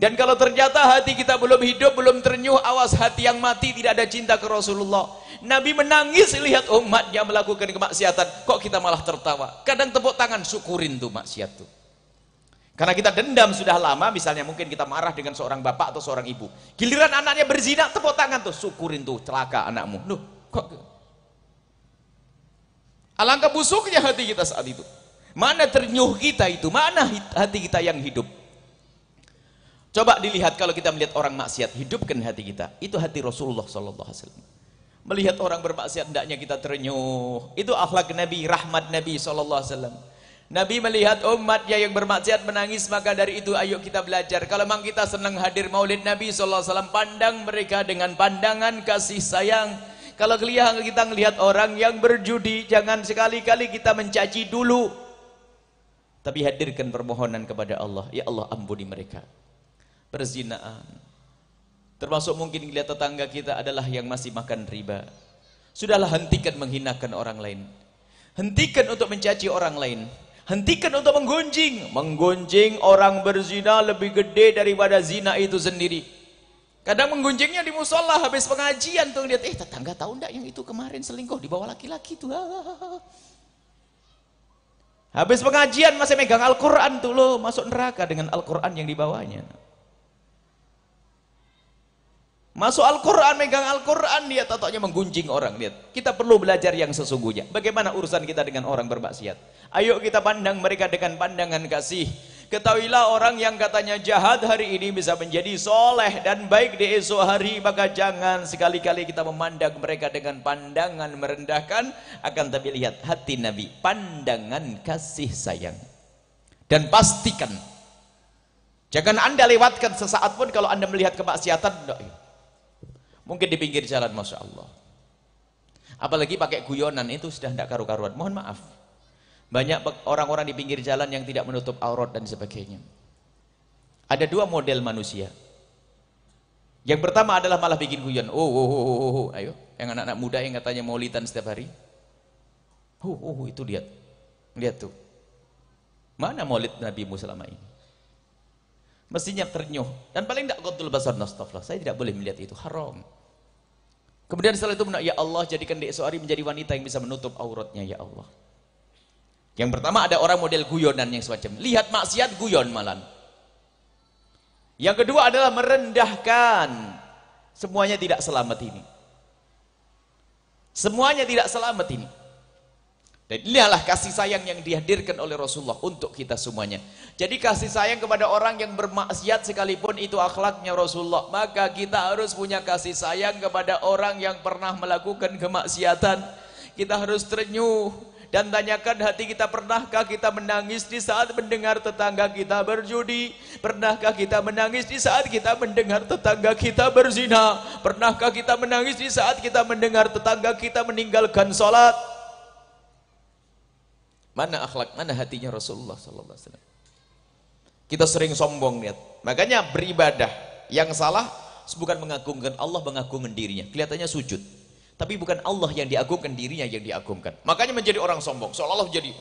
Dan kalau ternyata hati kita belum hidup, belum ternyuh, awas, hati yang mati tidak ada cinta ke Rasulullah. Nabi menangis lihat umatnya melakukan kemaksiatan. Kok kita malah tertawa? Kadang tepuk tangan, syukurin tuh maksiat tuh. Karena kita dendam sudah lama, misalnya mungkin kita marah dengan seorang bapak atau seorang ibu. Giliran anaknya berzina, tepuk tangan tuh, syukurin tuh, celaka anakmu. Loh, kok? Alangkah busuknya hati kita saat itu. Mana ternyuh kita itu? Mana hati kita yang hidup? Coba dilihat kalau kita melihat orang maksiat, hidupkan hati kita. Itu hati Rasulullah SAW. Melihat orang bermaksiat, hendaknya kita ternyuh. Itu akhlak Nabi, rahmat Nabi SAW. Nabi melihat umatnya yang bermaksiat menangis, maka dari itu ayo kita belajar. Kalau memang kita senang hadir maulid Nabi SAW, pandang mereka dengan pandangan kasih sayang. Kalau kita melihat orang yang berjudi, jangan sekali-kali kita mencaci dulu, tapi hadirkan permohonan kepada Allah, ya Allah, ampuni mereka. Perzinaan, termasuk mungkin lihat tetangga kita adalah yang masih makan riba. Sudahlah, hentikan menghinakan orang lain. Hentikan untuk mencaci orang lain. Hentikan untuk menggunjing. Menggunjing orang berzina lebih gede daripada zina itu sendiri. Kadang menggunjingnya di musola habis pengajian tuh lihat, tetangga tahu enggak yang itu kemarin selingkuh di bawah laki-laki tuh. Habis pengajian masih megang Al-Quran tuh loh, masuk neraka dengan Al-Quran yang dibawanya. Masuk Al-Quran, megang Al-Quran, dia tataknya menggunjing orang. Lihat, kita perlu belajar yang sesungguhnya. Bagaimana urusan kita dengan orang bermaksiat? Ayo kita pandang mereka dengan pandangan kasih. Ketahuilah orang yang katanya jahat hari ini bisa menjadi soleh dan baik di esok hari. Maka jangan sekali-kali kita memandang mereka dengan pandangan merendahkan. Akan tapi lihat hati Nabi, pandangan kasih sayang. Dan pastikan, jangan anda lewatkan sesaat pun kalau anda melihat kemaksiatan. Mungkin di pinggir jalan, Masya Allah. Apalagi pakai guyonan, itu sudah tidak karu-karuan. Mohon maaf. Banyak orang-orang di pinggir jalan yang tidak menutup aurat dan sebagainya. Ada dua model manusia. Yang pertama adalah malah bikin guyon. Ayo. Yang anak-anak muda yang katanya maulidan setiap hari. Itu lihat. Lihat tuh. Mana maulid Nabi Musa selama ini? Mestinya ternyuh. Dan paling tidak qaddul basar, astagfirullah. Saya tidak boleh melihat itu. Haram. Kemudian setelah itu, ya Allah, jadikan di esok hari menjadi wanita yang bisa menutup auratnya, ya Allah. Yang pertama ada orang model guyonan yang semacam, lihat maksiat guyon malan. Yang kedua adalah merendahkan. Semuanya tidak selamat ini. Semuanya tidak selamat ini. Dan inilah kasih sayang yang dihadirkan oleh Rasulullah untuk kita semuanya. Jadi kasih sayang kepada orang yang bermaksiat sekalipun itu akhlaknya Rasulullah. Maka kita harus punya kasih sayang kepada orang yang pernah melakukan kemaksiatan. Kita harus terenyuh dan tanyakan hati kita, pernahkah kita menangis di saat mendengar tetangga kita berjudi? Pernahkah kita menangis di saat kita mendengar tetangga kita berzina? Pernahkah kita menangis di saat kita mendengar tetangga kita meninggalkan sholat? Mana akhlak, mana hatinya Rasulullah sallallahu alaihi wasallam? Kita sering sombong, lihat. Makanya beribadah yang salah bukan mengagungkan Allah, mengagungkan dirinya. Kelihatannya sujud, tapi bukan Allah yang diagungkan, dirinya yang diagungkan. Makanya menjadi orang sombong, seolah-olah jadi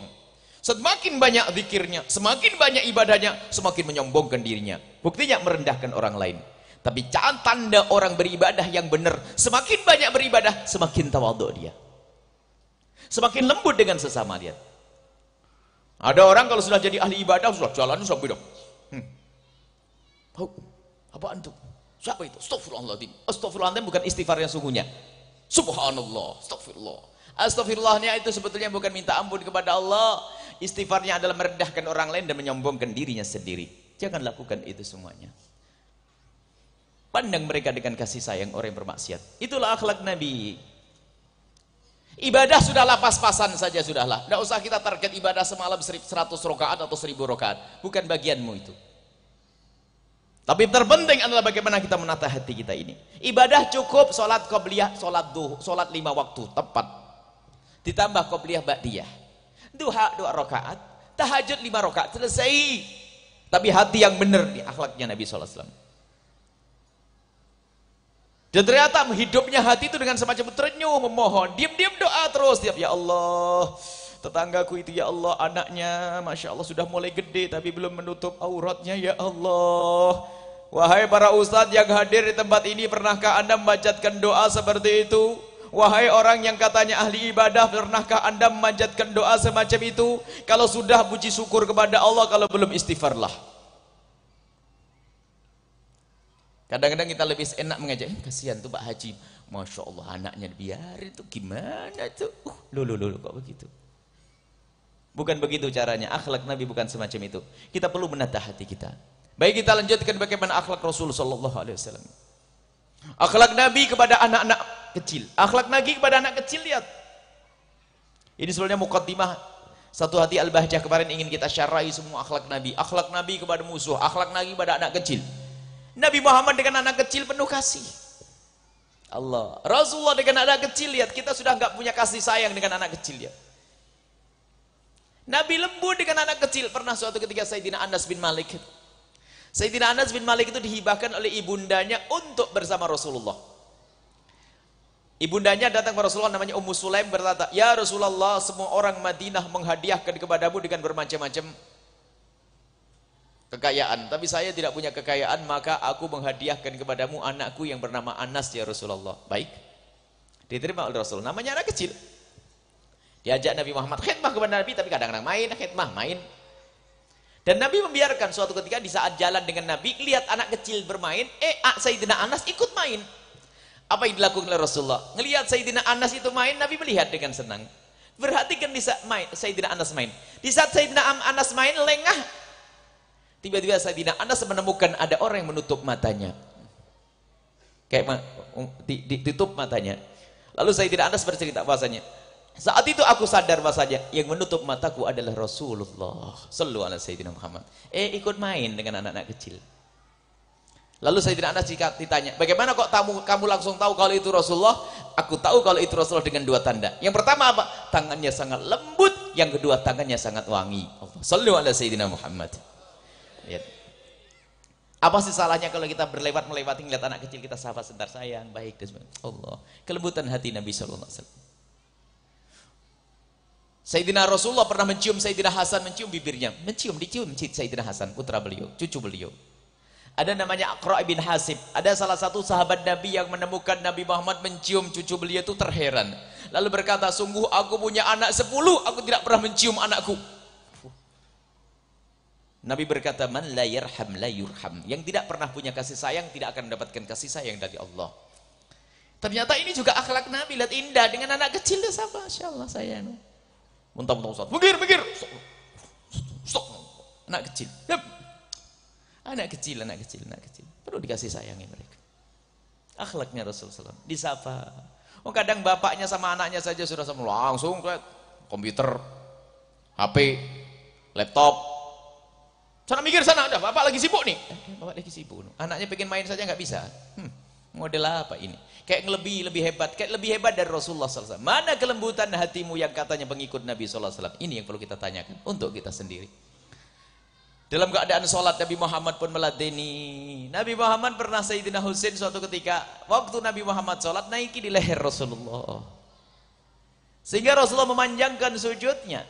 semakin banyak zikirnya, semakin banyak ibadahnya, semakin menyombongkan dirinya. Buktinya merendahkan orang lain. Tapi tanda orang beribadah yang benar, semakin banyak beribadah, semakin tawadhu dia. Semakin lembut dengan sesama, lihat. Ada orang kalau sudah jadi ahli ibadah, sudah jalan sampai dong. Apaan tuh? Siapa itu? Astaghfirullahaladzim. Astaghfirullahaladzim bukan istighfar yang sungguhnya. Subhanallah, astaghfirullah. Astaghfirullahnya itu sebetulnya bukan minta ampun kepada Allah. Istighfarnya adalah merendahkan orang lain dan menyombongkan dirinya sendiri. Jangan lakukan itu semuanya. Pandang mereka dengan kasih sayang orang yang bermaksiat. Itulah akhlak Nabi. Ibadah sudahlah pas-pasan saja sudahlah. Tidak usah kita target ibadah semalam 100 rakaat atau 1000 rakaat. Bukan bagianmu itu. Tapi terpenting adalah bagaimana kita menata hati kita ini. Ibadah cukup sholat qobliyah, sholat 5 waktu tepat. Ditambah qobliyah ba'diyah. Duha 2 rakaat, tahajud 5 rakaat, selesai. Tapi hati yang benar di akhlaknya Nabi sallallahu alaihi wasallam. Dan ternyata hidupnya hati itu dengan semacam terenyuh, memohon, diam-diam doa terus tiap, ya Allah, tetanggaku itu, ya Allah, anaknya Masya Allah sudah mulai gede tapi belum menutup auratnya, ya Allah. Wahai para ustadz yang hadir di tempat ini, pernahkah anda memanjatkan doa seperti itu? Wahai orang yang katanya ahli ibadah, pernahkah anda memanjatkan doa semacam itu? Kalau sudah, puji syukur kepada Allah, kalau belum, istighfarlah. Kadang-kadang kita lebih enak mengajak, kasihan tuh Pak Haji, Masya Allah anaknya biarin tuh, gimana tuh, loh kok begitu? Bukan begitu caranya. Akhlak Nabi bukan semacam itu. Kita perlu menata hati kita. Baik, kita lanjutkan bagaimana akhlak Rasul sallallahu alaihi wasallam. Akhlak Nabi kepada anak-anak kecil. Akhlak Nabi kepada anak kecil, lihat. Ini sebenarnya muqaddimah Satu Hati Al-Bahjah kemarin ingin kita syarahi semua akhlak Nabi. Akhlak Nabi kepada musuh, akhlak Nabi kepada anak kecil. Nabi Muhammad dengan anak kecil penuh kasih. Allah. Rasulullah dengan anak kecil, lihat, kita sudah nggak punya kasih sayang dengan anak kecil, ya. Nabi lembut dengan anak kecil. Pernah suatu ketika Sayyidina Anas bin Malik Sayyidina Anas bin Malik itu dihibahkan oleh ibundanya untuk bersama Rasulullah. Ibundanya datang kepada Rasulullah, namanya Ummu Sulaim, berkata, "Ya Rasulullah, semua orang Madinah menghadiahkan kepadamu dengan bermacam-macam kekayaan, tapi saya tidak punya kekayaan, maka aku menghadiahkan kepadamu anakku yang bernama Anas ya Rasulullah." Baik, diterima oleh Rasul. Namanya anak kecil. Diajak Nabi Muhammad khidmah kepada Nabi, tapi kadang-kadang main, khidmah, main. Dan Nabi membiarkan. Suatu ketika di saat jalan dengan Nabi, lihat anak kecil bermain, Sayyidina Anas ikut main. Apa yang dilakukan oleh Rasulullah? Ngelihat Sayyidina Anas itu main, Nabi melihat dengan senang. Perhatikan di saat Sayyidina Anas main. Di saat Sayyidina Anas main, lengah. Tiba-tiba Sayyidina Anas menemukan ada orang yang menutup matanya. Kayak ditutup matanya. Lalu Sayyidina Anas bercerita bahasanya, saat itu aku sadar bahasanya yang menutup mataku adalah Rasulullah sallallahu alaihi Sayyidina Muhammad. Ikut main dengan anak-anak kecil. Lalu Sayyidina Anas ditanya, bagaimana kok kamu langsung tahu kalau itu Rasulullah? Aku tahu kalau itu Rasulullah dengan dua tanda. Yang pertama apa? Tangannya sangat lembut. Yang kedua, tangannya sangat wangi. Sallallahu alaihi Sayyidina Muhammad. Lihat. Apa sih salahnya kalau kita melewati ngeliat anak kecil, kita sapa sebentar, sayang, baik dan sebagainya. Allah, kelembutan hati Nabi sallallahu alaihi wasallam. Sayyidina Rasulullah pernah mencium Sayyidina Hasan, mencium bibirnya, dicium Sayyidina Hasan, putra beliau, cucu beliau. Ada namanya Aqra' bin Hasib. Ada salah satu sahabat Nabi yang menemukan Nabi Muhammad mencium cucu beliau itu terheran. Lalu berkata, sungguh aku punya anak 10, aku tidak pernah mencium anakku. Nabi berkata, man la yarham la yurham. Yang tidak pernah punya kasih sayang tidak akan mendapatkan kasih sayang dari Allah. Ternyata ini juga akhlak Nabi. Lihat, indah dengan anak kecil dia sapa, Masya Allah sayang. Muntah-muntah Ustaz. Mikir. Stop. Anak kecil. Anak kecil. Perlu dikasih sayangi mereka. Akhlaknya Rasulullah SAW. Disapa. Kadang bapaknya sama anaknya saja sudah sama, langsung ke komputer, HP, laptop. Sana mikir sana, ada bapak lagi sibuk nih. Bapak lagi sibuk. Anaknya pengen main saja nggak bisa. Model apa ini? Kayak lebih hebat. Kayak lebih hebat dari Rasulullah SAW. Mana kelembutan hatimu yang katanya pengikut Nabi SAW? Ini yang perlu kita tanyakan untuk kita sendiri. Dalam keadaan sholat, Nabi Muhammad pun meladeni. Nabi Muhammad pernah Sayyidina Husain suatu ketika, waktu Nabi Muhammad sholat, naiki di leher Rasulullah. Sehingga Rasulullah memanjangkan sujudnya.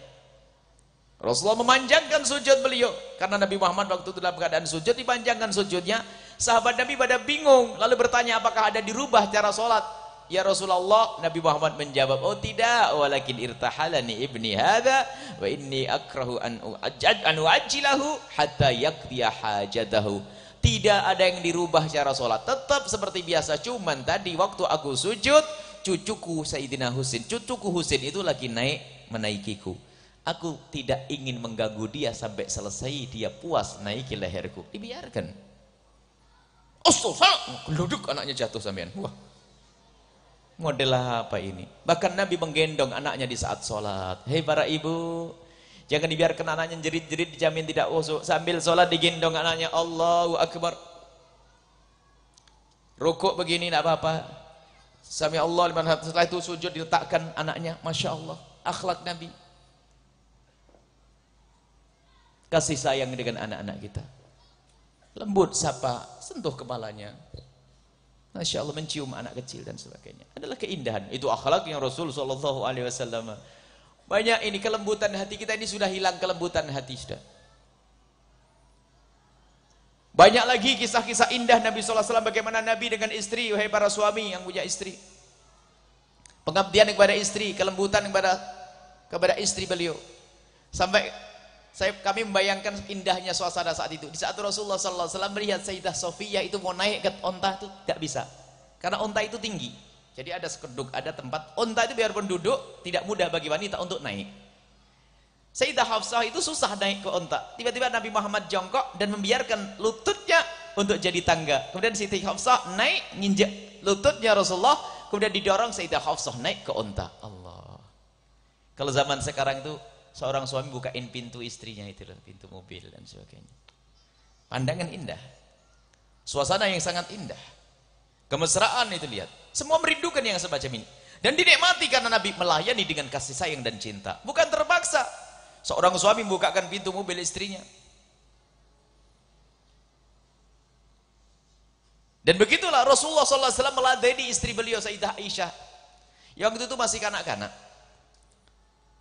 Rasulullah memanjangkan sujud beliau. Karena Nabi Muhammad waktu itu dalam keadaan sujud, dipanjangkan sujudnya. Sahabat Nabi pada bingung, lalu bertanya apakah ada dirubah cara sholat. Ya Rasulullah, Nabi Muhammad menjawab, oh tidak, walakin irtahalani ibni hadha wa inni akrahu an uajjilahu hatta yaqdiya hajatahu. Tidak ada yang dirubah cara sholat, tetap seperti biasa. Cuman tadi waktu aku sujud, cucuku Sayyidina Husain, cucuku Husain itu lagi menaikiku. Aku tidak ingin mengganggu dia sampai selesai dia puas naiki leherku. Dibiarkan. Astaghfirullah, geluduk anaknya jatuh sampean. Wah. Model apa ini? Bahkan Nabi menggendong anaknya di saat sholat. Hei para ibu, jangan dibiarkan anaknya jerit-jerit, dijamin tidak khusyuk. Sambil sholat digendong anaknya, Allahu Akbar. Rukuk begini tidak apa-apa. Sami Allah liman hamidah. Setelah itu sujud diletakkan anaknya. Masya Allah, akhlak Nabi. Kasih sayang dengan anak-anak kita. Lembut, sapa, sentuh kepalanya. Masya Allah, mencium anak kecil dan sebagainya. Adalah keindahan. Itu akhlaknya Rasul sallallahu alaihi wasallam. Banyak ini kelembutan hati kita ini sudah hilang, kelembutan hati sudah. Banyak lagi kisah-kisah indah Nabi sallallahu alaihi wasallam, bagaimana Nabi dengan istri, wahai para suami yang punya istri. Pengabdian kepada istri, kelembutan kepada istri beliau. Sampai kami membayangkan indahnya suasana saat itu. Di saat Rasulullah SAW melihat Sayyidah Sofiyah itu mau naik ke onta itu tidak bisa. Karena onta itu tinggi. Jadi ada sekeduk, ada tempat. Onta itu biarpun duduk, tidak mudah bagi wanita untuk naik. Sayyidah Hafsah itu susah naik ke onta. Tiba-tiba Nabi Muhammad jongkok dan membiarkan lututnya untuk jadi tangga. Kemudian Sayyidah Hafsah naik, nginjak lututnya Rasulullah. Kemudian didorong Sayyidah Hafsah naik ke onta. Allah. Kalau zaman sekarang itu seorang suami bukain pintu istrinya itu loh, pintu mobil dan sebagainya. Pandangan indah. Suasana yang sangat indah. Kemesraan itu lihat. Semua merindukan yang semacam ini. Dan dinikmati karena Nabi melayani dengan kasih sayang dan cinta. Bukan terpaksa. Seorang suami membukakan pintu mobil istrinya. Dan begitulah Rasulullah SAW meladeni istri beliau Sayyidah Aisyah. Yang itu masih kanak-kanak.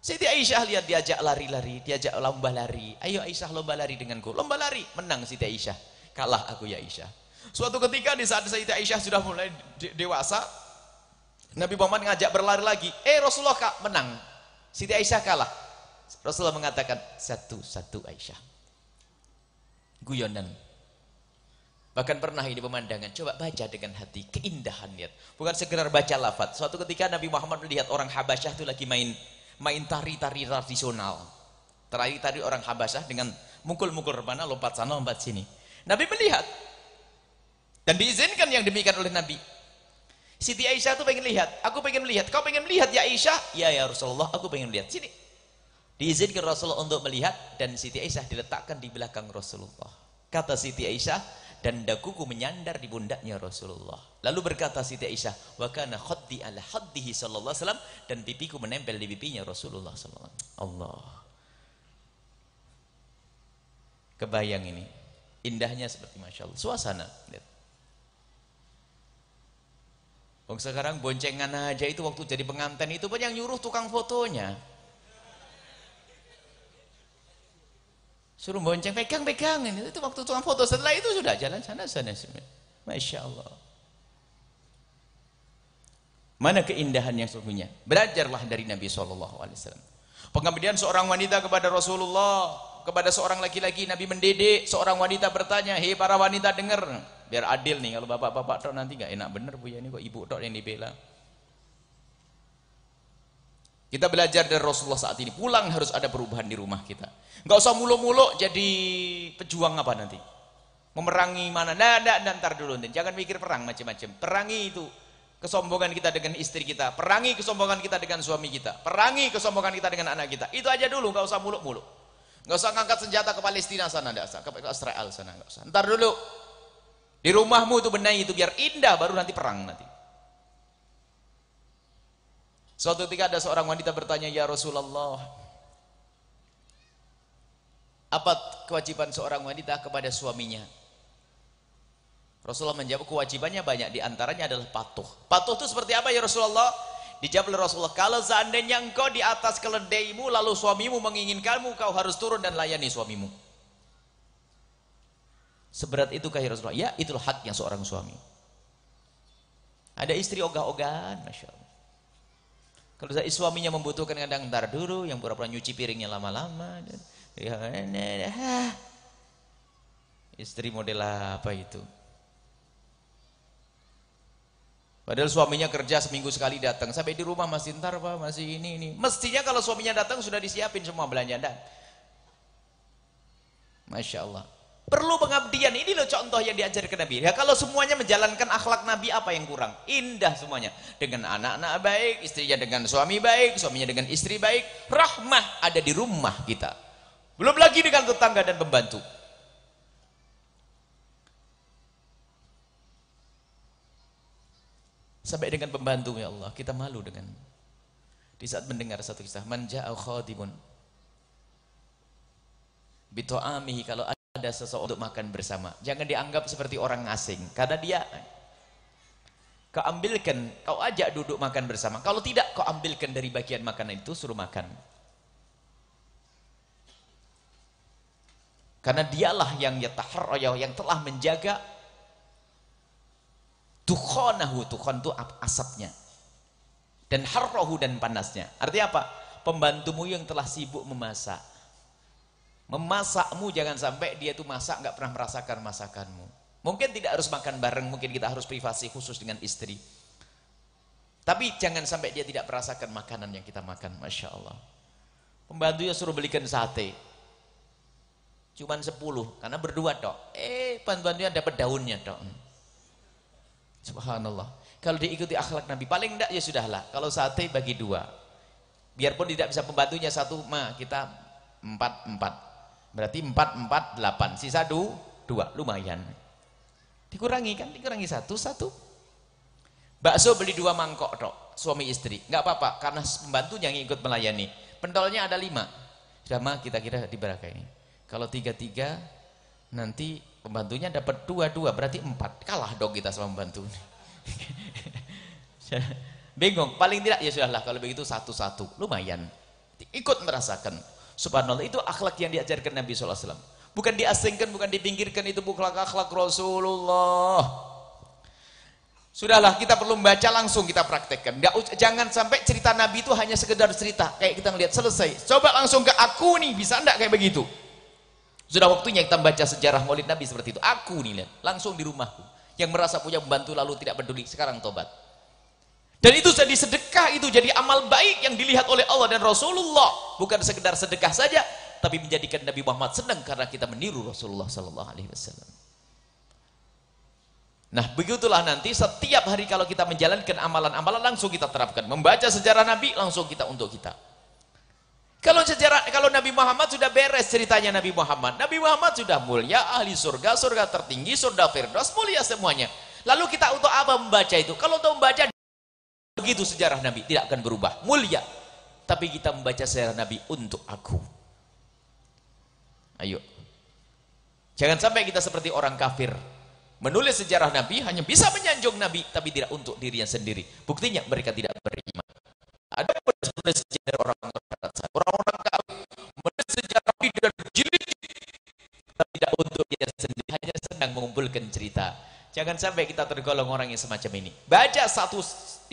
Siti Aisyah lihat diajak lari-lari, diajak lomba lari. Ayo Aisyah lomba lari denganku. Lomba lari, menang Siti Aisyah. Kalah aku ya Aisyah. Suatu ketika di saat Siti Aisyah sudah mulai dewasa, Nabi Muhammad ngajak berlari lagi. Rasulullah Kak menang. Siti Aisyah kalah. Rasulullah mengatakan, satu Aisyah. Guyonan. Bahkan pernah ini pemandangan, coba baca dengan hati, keindahan lihat. Bukan sekedar baca lafaz. Suatu ketika Nabi Muhammad melihat orang Habasyah itu lagi main tari-tari tradisional. Tari-tari orang Habasyah dengan mukul-mukul rebana, lompat sana, lompat sini. Nabi melihat. Dan diizinkan yang demikian oleh Nabi. Siti Aisyah tuh pengen lihat, aku pengen melihat. Kau pengen melihat ya Aisyah? Ya Rasulullah, aku pengen lihat. Sini. Diizinkan Rasulullah untuk melihat dan Siti Aisyah diletakkan di belakang Rasulullah. Kata Siti Aisyah, dan daguku menyandar di pundaknya Rasulullah. Lalu berkata Siti Aisyah, wa kana khaddi ala khaddihi sallallahu alaihi wasallam, dan pipiku menempel di pipinya Rasulullah sallallahu alaihi wasallam. Allah. Kebayang ini. Indahnya seperti Masya Allah. Suasana. Lihat. Sekarang boncengan aja itu waktu jadi pengantin itu pun yang nyuruh tukang fotonya. Suruh bonceng, pegang itu waktu tukang foto. Setelah itu sudah jalan sana. Masya Allah. Mana keindahan yang sesungguhnya? Belajarlah dari Nabi SAW. Kemudian seorang wanita kepada Rasulullah, kepada seorang laki-laki, Nabi mendidik. Seorang wanita bertanya, hei para wanita dengar, biar adil nih, kalau bapak-bapak tok nanti gak enak bener bu ya, ini kok ibu tok yang dibela. Kita belajar dari Rasulullah saat ini. Pulang harus ada perubahan di rumah kita. Nggak usah muluk-muluk jadi pejuang apa nanti. Memerangi mana? Nah, ntar dulu. Jangan mikir perang macam-macam. Perangi itu kesombongan kita dengan istri kita. Perangi kesombongan kita dengan suami kita. Perangi kesombongan kita dengan anak kita. Itu aja dulu. Nggak usah muluk-muluk. Nggak usah ngangkat senjata ke Palestina sana. Nggak usah. Ke Israel sana. Nggak usah. Ntar dulu. Di rumahmu itu benahi itu biar indah. Baru nanti perang nanti. Suatu ketika ada seorang wanita bertanya, ya Rasulullah, apa kewajiban seorang wanita kepada suaminya? Rasulullah menjawab, kewajibannya banyak, diantaranya adalah patuh. Patuh itu seperti apa ya Rasulullah? Dijawab oleh Rasulullah, kalau seandainya engkau di atas keledaimu lalu suamimu menginginkanmu, kau harus turun dan layani suamimu. Seberat itukah ya Rasulullah? Ya, itulah haknya seorang suami. Ada istri ogah-ogahan, Masya Allah. Kalau suaminya membutuhkan kadang ntar dulu, yang pura-pura nyuci piringnya lama-lama. Istri model apa itu? Padahal suaminya kerja seminggu sekali datang, sampai di rumah masih ntar pak, masih ini. Mestinya kalau suaminya datang sudah disiapin semua belanja dan. Masya Allah. Perlu pengabdian, ini loh contoh yang diajarkan Nabi. Ya, kalau semuanya menjalankan akhlak Nabi, apa yang kurang? Indah semuanya. Dengan anak-anak baik, istrinya dengan suami baik, suaminya dengan istri baik. Rahmah ada di rumah kita. Belum lagi dengan tetangga dan pembantu. Sampai dengan pembantu, ya Allah, kita malu dengan. Di saat mendengar satu kisah, man ja'a khadimun bi ta'amihi, kalau ada seseorang untuk makan bersama, jangan dianggap seperti orang asing, karena dia kau ambilkan, kau ajak duduk makan bersama, kalau tidak kau ambilkan dari bagian makanan itu, suruh makan, karena dialah yang yataharraya, yang telah menjaga tukhanahu, tukhan itu asapnya, dan harrohu, dan panasnya. Artinya apa? Pembantumu yang telah sibuk memasak, memasakmu, jangan sampai dia itu masak nggak pernah merasakan masakanmu. Mungkin tidak harus makan bareng, mungkin kita harus privasi khusus dengan istri, tapi jangan sampai dia tidak merasakan makanan yang kita makan. Masya Allah. Pembantunya suruh belikan sate, cuman 10 karena berdua dok. Pembantunya dapat daunnya dok. Subhanallah. Kalau diikuti akhlak Nabi, paling enggak ya sudahlah, kalau sate bagi 2, biarpun tidak bisa pembantunya 1, kita 4, berarti 4, 8, sisa 2, lumayan. Dikurangi kan, dikurangi 1. Bakso beli 2 mangkok dok, suami istri, nggak apa-apa, karena pembantu yang ikut melayani. Pentolnya ada 5, sudah mah kita kira diberkahi. Kalau 3, nanti pembantunya dapat 2, berarti 4, kalah dong kita sama pembantu. Bingung, paling tidak ya sudahlah kalau begitu satu-satu, lumayan. Ikut merasakan. Subhanallah, itu akhlak yang diajarkan Nabi SAW. Bukan diasingkan, bukan dipinggirkan, itu bukan akhlak Rasulullah. Sudahlah, kita perlu membaca langsung kita praktekkan. Jangan sampai cerita Nabi itu hanya sekedar cerita. Kayak kita ngelihat selesai. Coba langsung ke aku nih, bisa enggak kayak begitu? Sudah waktunya kita membaca sejarah Maulid Nabi seperti itu. Aku nih lihat, langsung di rumahku. Yang merasa punya pembantu lalu tidak peduli, sekarang tobat. Dan itu jadi sedekah, itu jadi amal baik yang dilihat oleh Allah dan Rasulullah. Bukan sekedar sedekah saja, tapi menjadikan Nabi Muhammad senang karena kita meniru Rasulullah SAW. Nah, begitulah nanti setiap hari kalau kita menjalankan amalan-amalan langsung kita terapkan. Membaca sejarah Nabi langsung kita untuk kita. Kalau Nabi Muhammad sudah beres ceritanya Nabi Muhammad sudah mulia, ahli surga, surga tertinggi, surga Firdaus, mulia semuanya. Lalu kita untuk apa membaca itu? Kalau untuk membaca begitu sejarah Nabi tidak akan berubah, mulia. Tapi kita membaca sejarah Nabi untuk aku. Ayo. Jangan sampai kita seperti orang kafir. Menulis sejarah Nabi hanya bisa menyanjung Nabi tapi tidak untuk dirinya sendiri. Buktinya mereka tidak beriman. Ada menulis sejarah orang kafir, menulis sejarah Nabi dan jilid tapi tidak untuk dia sendiri, hanya senang mengumpulkan cerita. Jangan sampai kita tergolong orang yang semacam ini. Baca satu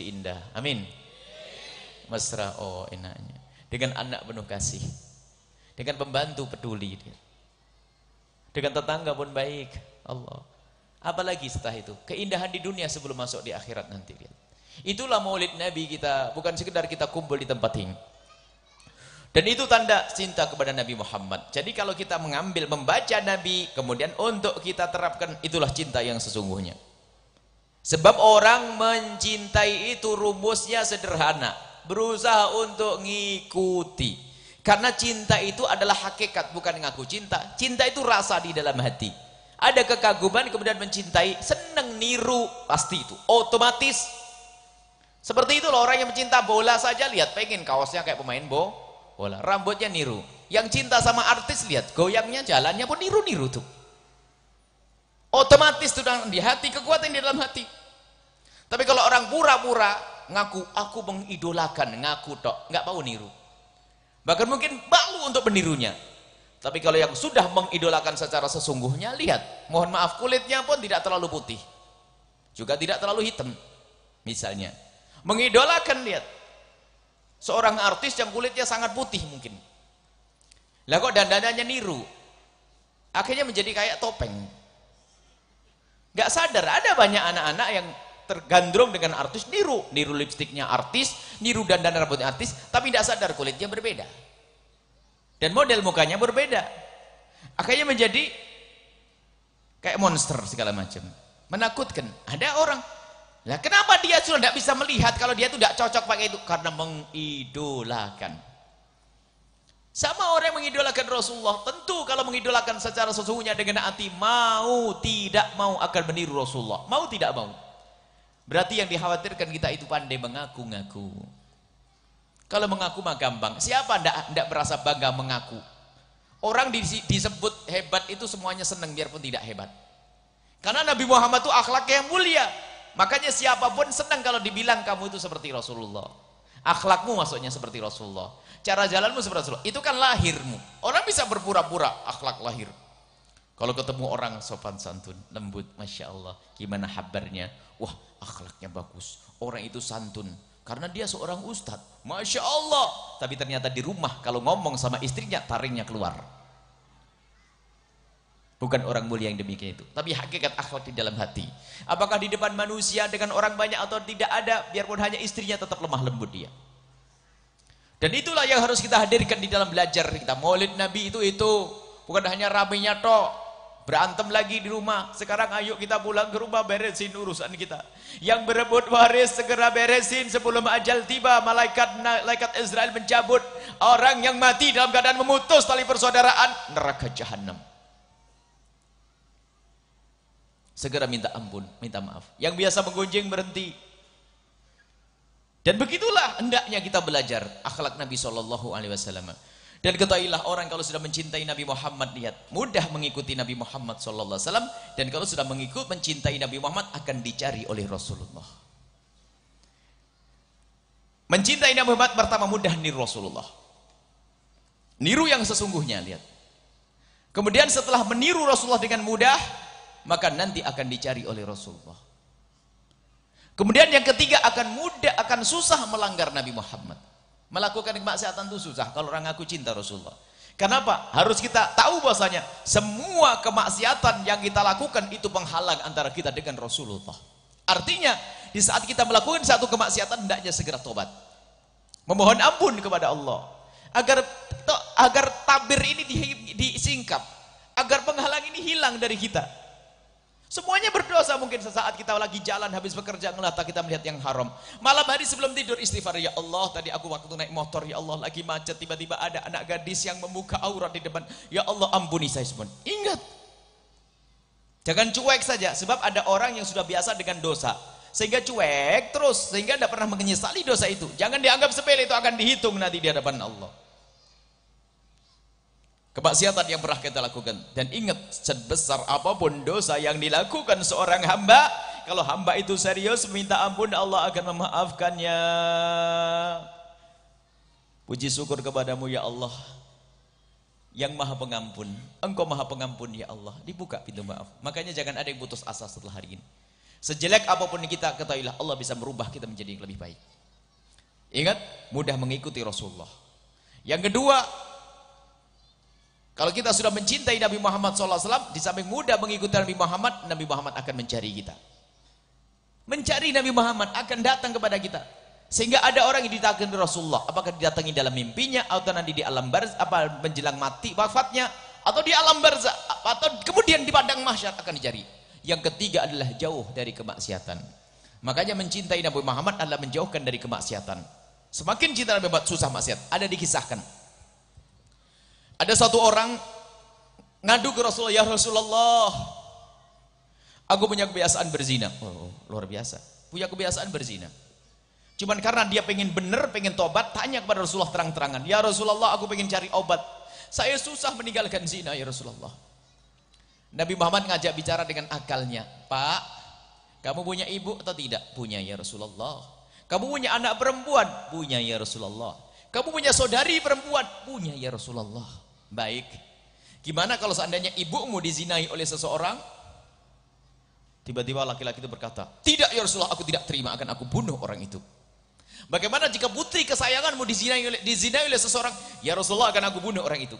indah. Amin. Mesra, oh enaknya. Dengan anak penuh kasih. Dengan pembantu peduli dia. Dengan tetangga pun baik. Allah. Apalagi setelah itu, keindahan di dunia sebelum masuk di akhirat nanti. Itulah Maulid Nabi kita, bukan sekedar kita kumpul di tempat ini. Dan itu tanda cinta kepada Nabi Muhammad. Jadi kalau kita membaca Nabi, kemudian untuk kita terapkan, itulah cinta yang sesungguhnya. Sebab orang mencintai itu rumusnya sederhana, berusaha untuk ngikuti. Karena cinta itu adalah hakikat, bukan ngaku cinta. Cinta itu rasa di dalam hati. Ada kekaguman, kemudian mencintai, senang niru, pasti itu otomatis. Seperti itu loh orang yang mencinta bola saja, lihat pengen kaosnya kayak pemain bola, rambutnya niru. Yang cinta sama artis, lihat goyangnya, jalannya pun niru-niru tuh. Otomatis tuh di hati, kekuatan di dalam hati. Tapi kalau orang pura-pura ngaku aku mengidolakan, ngaku tok, nggak mau niru. Bahkan mungkin malu untuk menirunya. Tapi kalau yang sudah mengidolakan secara sesungguhnya, lihat, mohon maaf, kulitnya pun tidak terlalu putih, juga tidak terlalu hitam. Misalnya, mengidolakan, lihat, seorang artis yang kulitnya sangat putih mungkin. Lah kok dandanannya niru, akhirnya menjadi kayak topeng. Gak sadar, ada banyak anak-anak yang tergandrung dengan artis, niru lipstiknya artis, niru dandanan rambutnya artis, tapi tidak sadar kulitnya berbeda. Dan model mukanya berbeda. Akhirnya menjadi kayak monster segala macam. Menakutkan. Ada orang, lah kenapa dia sudah tidak bisa melihat kalau dia itu tidak cocok pakai itu? Karena mengidolakan. Sama orang yang mengidolakan Rasulullah. Tentu kalau mengidolakan secara sesungguhnya dengan hati, mau tidak mau akan meniru Rasulullah. Mau tidak mau. Berarti yang dikhawatirkan kita itu pandai mengaku-ngaku. Kalau mengaku mah gampang. Siapa tidak merasa bangga mengaku? Orang disebut hebat itu semuanya senang biarpun tidak hebat. Karena Nabi Muhammad itu akhlaknya yang mulia. Makanya siapapun senang kalau dibilang kamu itu seperti Rasulullah. Akhlakmu maksudnya seperti Rasulullah. Cara jalanmu seperti Rasulullah. Itu kan lahirmu. Orang bisa berpura-pura akhlak lahir. Kalau ketemu orang sopan santun, lembut, Masya Allah. Gimana kabarnya? Wah, akhlaknya bagus. Orang itu santun. Karena dia seorang ustadz, Masya Allah. Tapi ternyata di rumah kalau ngomong sama istrinya, taringnya keluar. Bukan orang mulia yang demikian itu. Tapi hakikat akhlak di dalam hati. Apakah di depan manusia dengan orang banyak atau tidak ada, biarpun hanya istrinya tetap lemah lembut dia. Dan itulah yang harus kita hadirkan di dalam belajar kita. Maulid Nabi itu bukan hanya ramainya tok. Berantem lagi di rumah. Sekarang ayo kita pulang ke rumah, beresin urusan kita. Yang berebut waris segera beresin sebelum ajal tiba. Malaikat Israel mencabut. Orang yang mati dalam keadaan memutus tali persaudaraan, neraka jahanam. Segera minta ampun, minta maaf. Yang biasa menggunjing berhenti. Dan begitulah hendaknya kita belajar akhlak Nabi SAW. Dan ketahuilah orang kalau sudah mencintai Nabi Muhammad, lihat, mudah mengikuti Nabi Muhammad SAW. Dan kalau sudah mencintai Nabi Muhammad, akan dicari oleh Rasulullah. Mencintai Nabi Muhammad pertama mudah niru Rasulullah. Niru yang sesungguhnya, lihat. Kemudian setelah meniru Rasulullah dengan mudah, maka nanti akan dicari oleh Rasulullah. Kemudian yang ketiga akan mudah, akan susah melanggar Nabi Muhammad. Melakukan kemaksiatan itu susah kalau orang aku cinta Rasulullah. Kenapa? Harus kita tahu bahwasanya semua kemaksiatan yang kita lakukan itu penghalang antara kita dengan Rasulullah. Artinya di saat kita melakukan satu kemaksiatan hendaknya segera tobat, memohon ampun kepada Allah agar tabir ini disingkap, agar penghalang ini hilang dari kita. Semuanya berdosa. Mungkin sesaat kita lagi jalan habis bekerja ngelata kita melihat yang haram. Malam hari sebelum tidur istighfar, ya Allah tadi aku waktu naik motor, ya Allah lagi macet, tiba-tiba ada anak gadis yang membuka aurat di depan, ya Allah ampuni saya semua. Ingat, jangan cuek saja, sebab ada orang yang sudah biasa dengan dosa sehingga cuek terus, sehingga tidak pernah menyesali dosa itu. Jangan dianggap sepele, itu akan dihitung nanti di hadapan Allah. Kemaksiatan yang pernah kita lakukan. Dan ingat, sebesar apapun dosa yang dilakukan seorang hamba, kalau hamba itu serius meminta ampun, Allah akan memaafkannya. Puji syukur kepadamu ya Allah, yang maha pengampun. Engkau maha pengampun ya Allah. Dibuka pintu maaf. Makanya jangan ada yang putus asa setelah hari ini. Sejelek apapun kita, ketahuilah Allah bisa merubah kita menjadi yang lebih baik. Ingat, mudah mengikuti Rasulullah. Yang kedua, kalau kita sudah mencintai Nabi Muhammad SAW, di samping mudah mengikuti Nabi Muhammad akan mencari kita. Mencari Nabi Muhammad, akan datang kepada kita. Sehingga ada orang yang didatangi Rasulullah, apakah didatangi dalam mimpinya, atau nanti di alam barzah, apa menjelang mati wafatnya, atau di alam barzah, atau kemudian di padang mahsyar akan dicari. Yang ketiga adalah jauh dari kemaksiatan. Makanya mencintai Nabi Muhammad adalah menjauhkan dari kemaksiatan. Semakin cinta Nabi Muhammad, susah maksiat. Ada dikisahkan, ada satu orang ngadu ke Rasulullah, ya Rasulullah, aku punya kebiasaan berzina. Oh, luar biasa, punya kebiasaan berzina. Cuman karena dia pengen bener, pengen tobat, tanya kepada Rasulullah terang-terangan, ya Rasulullah, aku pengen cari obat, saya susah meninggalkan zina ya Rasulullah. Nabi Muhammad ngajak bicara dengan akalnya. Pak, kamu punya ibu atau tidak? Punya ya Rasulullah. Kamu punya anak perempuan? Punya ya Rasulullah. Kamu punya saudari perempuan? Punya ya Rasulullah. Baik, gimana kalau seandainya ibumu dizinai oleh seseorang? Tiba-tiba laki-laki itu berkata, tidak ya Rasulullah, aku tidak terima, akan aku bunuh orang itu. Bagaimana jika putri kesayanganmu dizinai oleh seseorang? Ya Rasulullah, akan aku bunuh orang itu.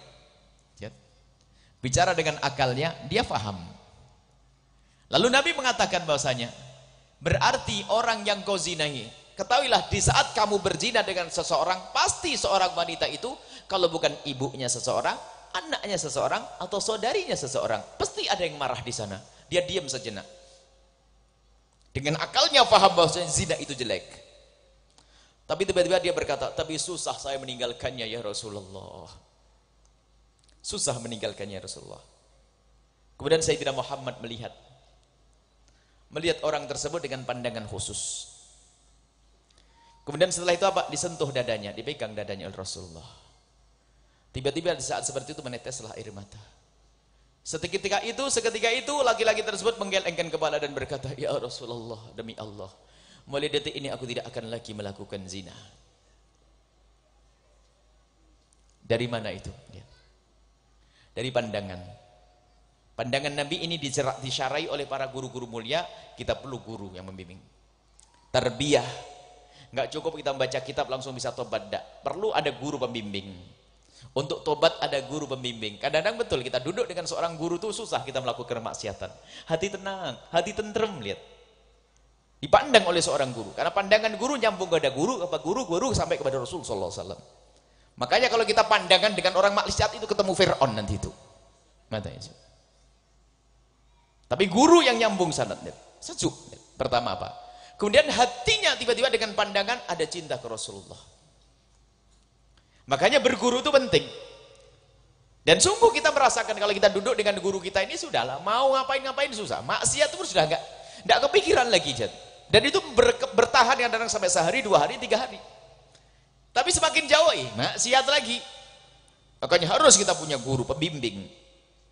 Bicara dengan akalnya, dia faham. Lalu Nabi mengatakan bahwasanya, berarti orang yang kau zinai, ketahuilah di saat kamu berzina dengan seseorang, pasti seorang wanita itu, kalau bukan ibunya seseorang, anaknya seseorang, atau saudarinya seseorang, pasti ada yang marah di sana. Dia diam sejenak. Dengan akalnya faham bahwasanya zina itu jelek. Tapi tiba-tiba dia berkata, tapi susah saya meninggalkannya ya Rasulullah. Susah meninggalkannya Rasulullah. Kemudian Sayyidina Muhammad melihat orang tersebut dengan pandangan khusus. Kemudian setelah itu apa? Disentuh dadanya, dipegang dadanya oleh Rasulullah. Tiba-tiba di saat seperti itu meneteslah air mata. Seketika itu laki-laki tersebut menggelengkan kepala dan berkata, ya Rasulullah, demi Allah, mulai detik ini aku tidak akan lagi melakukan zina. Dari mana itu? Dari pandangan. Pandangan Nabi ini disyarai oleh para guru-guru mulia. Kita perlu guru yang membimbing. Tarbiyah. Nggak cukup kita membaca kitab langsung bisa tobat. Perlu ada guru pembimbing. Untuk tobat ada guru pembimbing. Kadang-kadang betul kita duduk dengan seorang guru itu susah kita melakukan kemaksiatan. Hati tenang, hati tentrem, lihat. Dipandang oleh seorang guru. Karena pandangan guru nyambung kepada guru sampai kepada Rasul sallallahu alaihi wasallam. Makanya kalau kita pandangan dengan orang maksiat itu ketemu Fir'aun nanti itu. Matanya. Tapi guru yang nyambung sanad, sejuk. Pertama apa? Kemudian hatinya tiba-tiba dengan pandangan ada cinta ke Rasulullah. Makanya berguru itu penting. Dan sungguh kita merasakan kalau kita duduk dengan guru kita ini sudahlah, mau ngapain-ngapain susah. Maksiat itu sudah enggak kepikiran lagi. Dan itu bertahan kadang-kadang sampai sehari, 2 hari, 3 hari. Tapi semakin jauh maksiat lagi. Makanya harus kita punya guru pembimbing.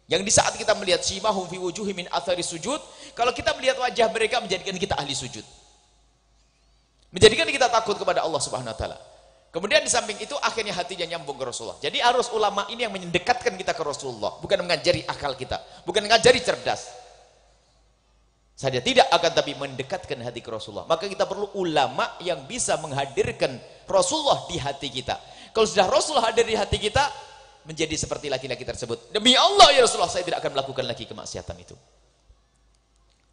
Yang di saat kita melihat simahum fi wujuhi min athari sujud, kalau kita melihat wajah mereka menjadikan kita ahli sujud. menjadikan kita takut kepada Allah Subhanahu wa taala. Kemudian di samping itu akhirnya hatinya nyambung ke Rasulullah. Jadi harus ulama ini yang mendekatkan kita ke Rasulullah, bukan mengajari akal kita, bukan mengajari cerdas saja, tidak, akan tapi mendekatkan hati ke Rasulullah. Maka kita perlu ulama yang bisa menghadirkan Rasulullah di hati kita. Kalau sudah Rasulullah hadir di hati kita, menjadi seperti laki-laki tersebut. Demi Allah ya Rasulullah, saya tidak akan melakukan lagi kemaksiatan itu.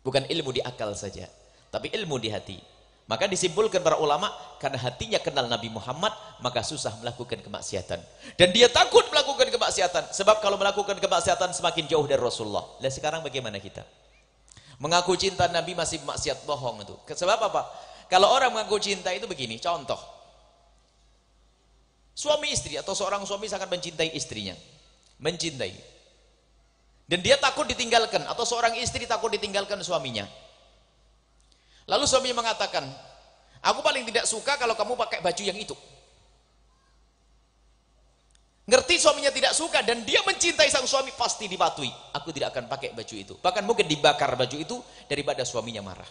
Bukan ilmu di akal saja, tapi ilmu di hati. Maka disimpulkan para ulama, karena hatinya kenal Nabi Muhammad, maka susah melakukan kemaksiatan. Dan dia takut melakukan kemaksiatan, sebab kalau melakukan kemaksiatan semakin jauh dari Rasulullah. Dan sekarang bagaimana kita? Mengaku cinta Nabi masih maksiat, bohong itu. Sebab apa? Kalau orang mengaku cinta itu begini, contoh. Suami istri atau seorang suami sangat mencintai istrinya. Mencintai. Dan dia takut ditinggalkan, atau seorang istri takut ditinggalkan suaminya. Lalu suami mengatakan, aku paling tidak suka kalau kamu pakai baju yang itu. Ngerti suaminya tidak suka dan dia mencintai sang suami, pasti dipatuhi. Aku tidak akan pakai baju itu. Bahkan mungkin dibakar baju itu daripada suaminya marah.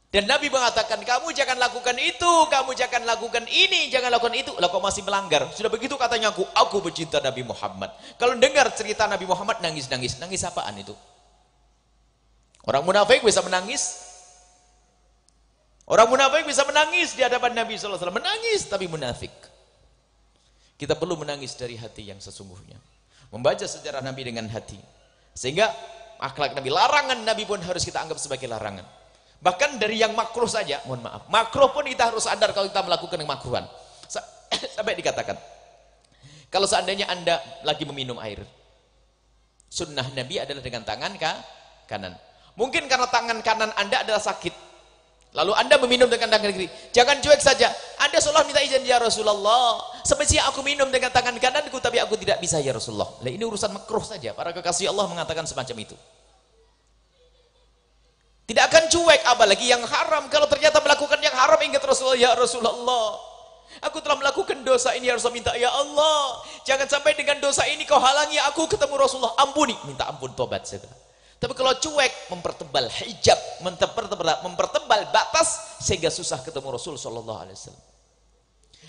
Dan Nabi mengatakan, kamu jangan lakukan itu, kamu jangan lakukan ini, jangan lakukan itu. Lah kok masih melanggar? Sudah begitu katanya aku mencinta Nabi Muhammad. Kalau dengar cerita Nabi Muhammad nangis-nangis. Nangis apaan itu? Orang munafik bisa menangis. Orang munafik bisa menangis di hadapan Nabi SAW. Menangis tapi munafik. Kita perlu menangis dari hati yang sesungguhnya. Membaca sejarah Nabi dengan hati. Sehingga akhlak Nabi, larangan Nabi pun harus kita anggap sebagai larangan. Bahkan dari yang makruh saja, mohon maaf, makruh pun kita harus sadar kalau kita melakukan kemakruhan. Sampai dikatakan, kalau seandainya Anda lagi meminum air, sunnah Nabi adalah dengan tangan kanan. Mungkin karena tangan kanan Anda adalah sakit, lalu Anda meminum dengan tangan kiri. Jangan cuek saja. Anda seolah minta izin, ya Rasulullah, semestinya aku minum dengan tangan kananku, tapi aku tidak bisa ya Rasulullah. Lah ini urusan makruh saja. Para kekasih Allah mengatakan semacam itu. Tidak akan cuek, apalagi yang haram. Kalau ternyata melakukan yang haram, ingat Rasulullah, ya Rasulullah, aku telah melakukan dosa ini, harus minta, ya Allah, jangan sampai dengan dosa ini kau halangi aku ketemu Rasulullah, ampuni, minta ampun, tobat segera. Tapi kalau cuek, mempertebal hijab, mempertebal batas, sehingga susah ketemu Rasul Sallallahu Alaihi Wasallam.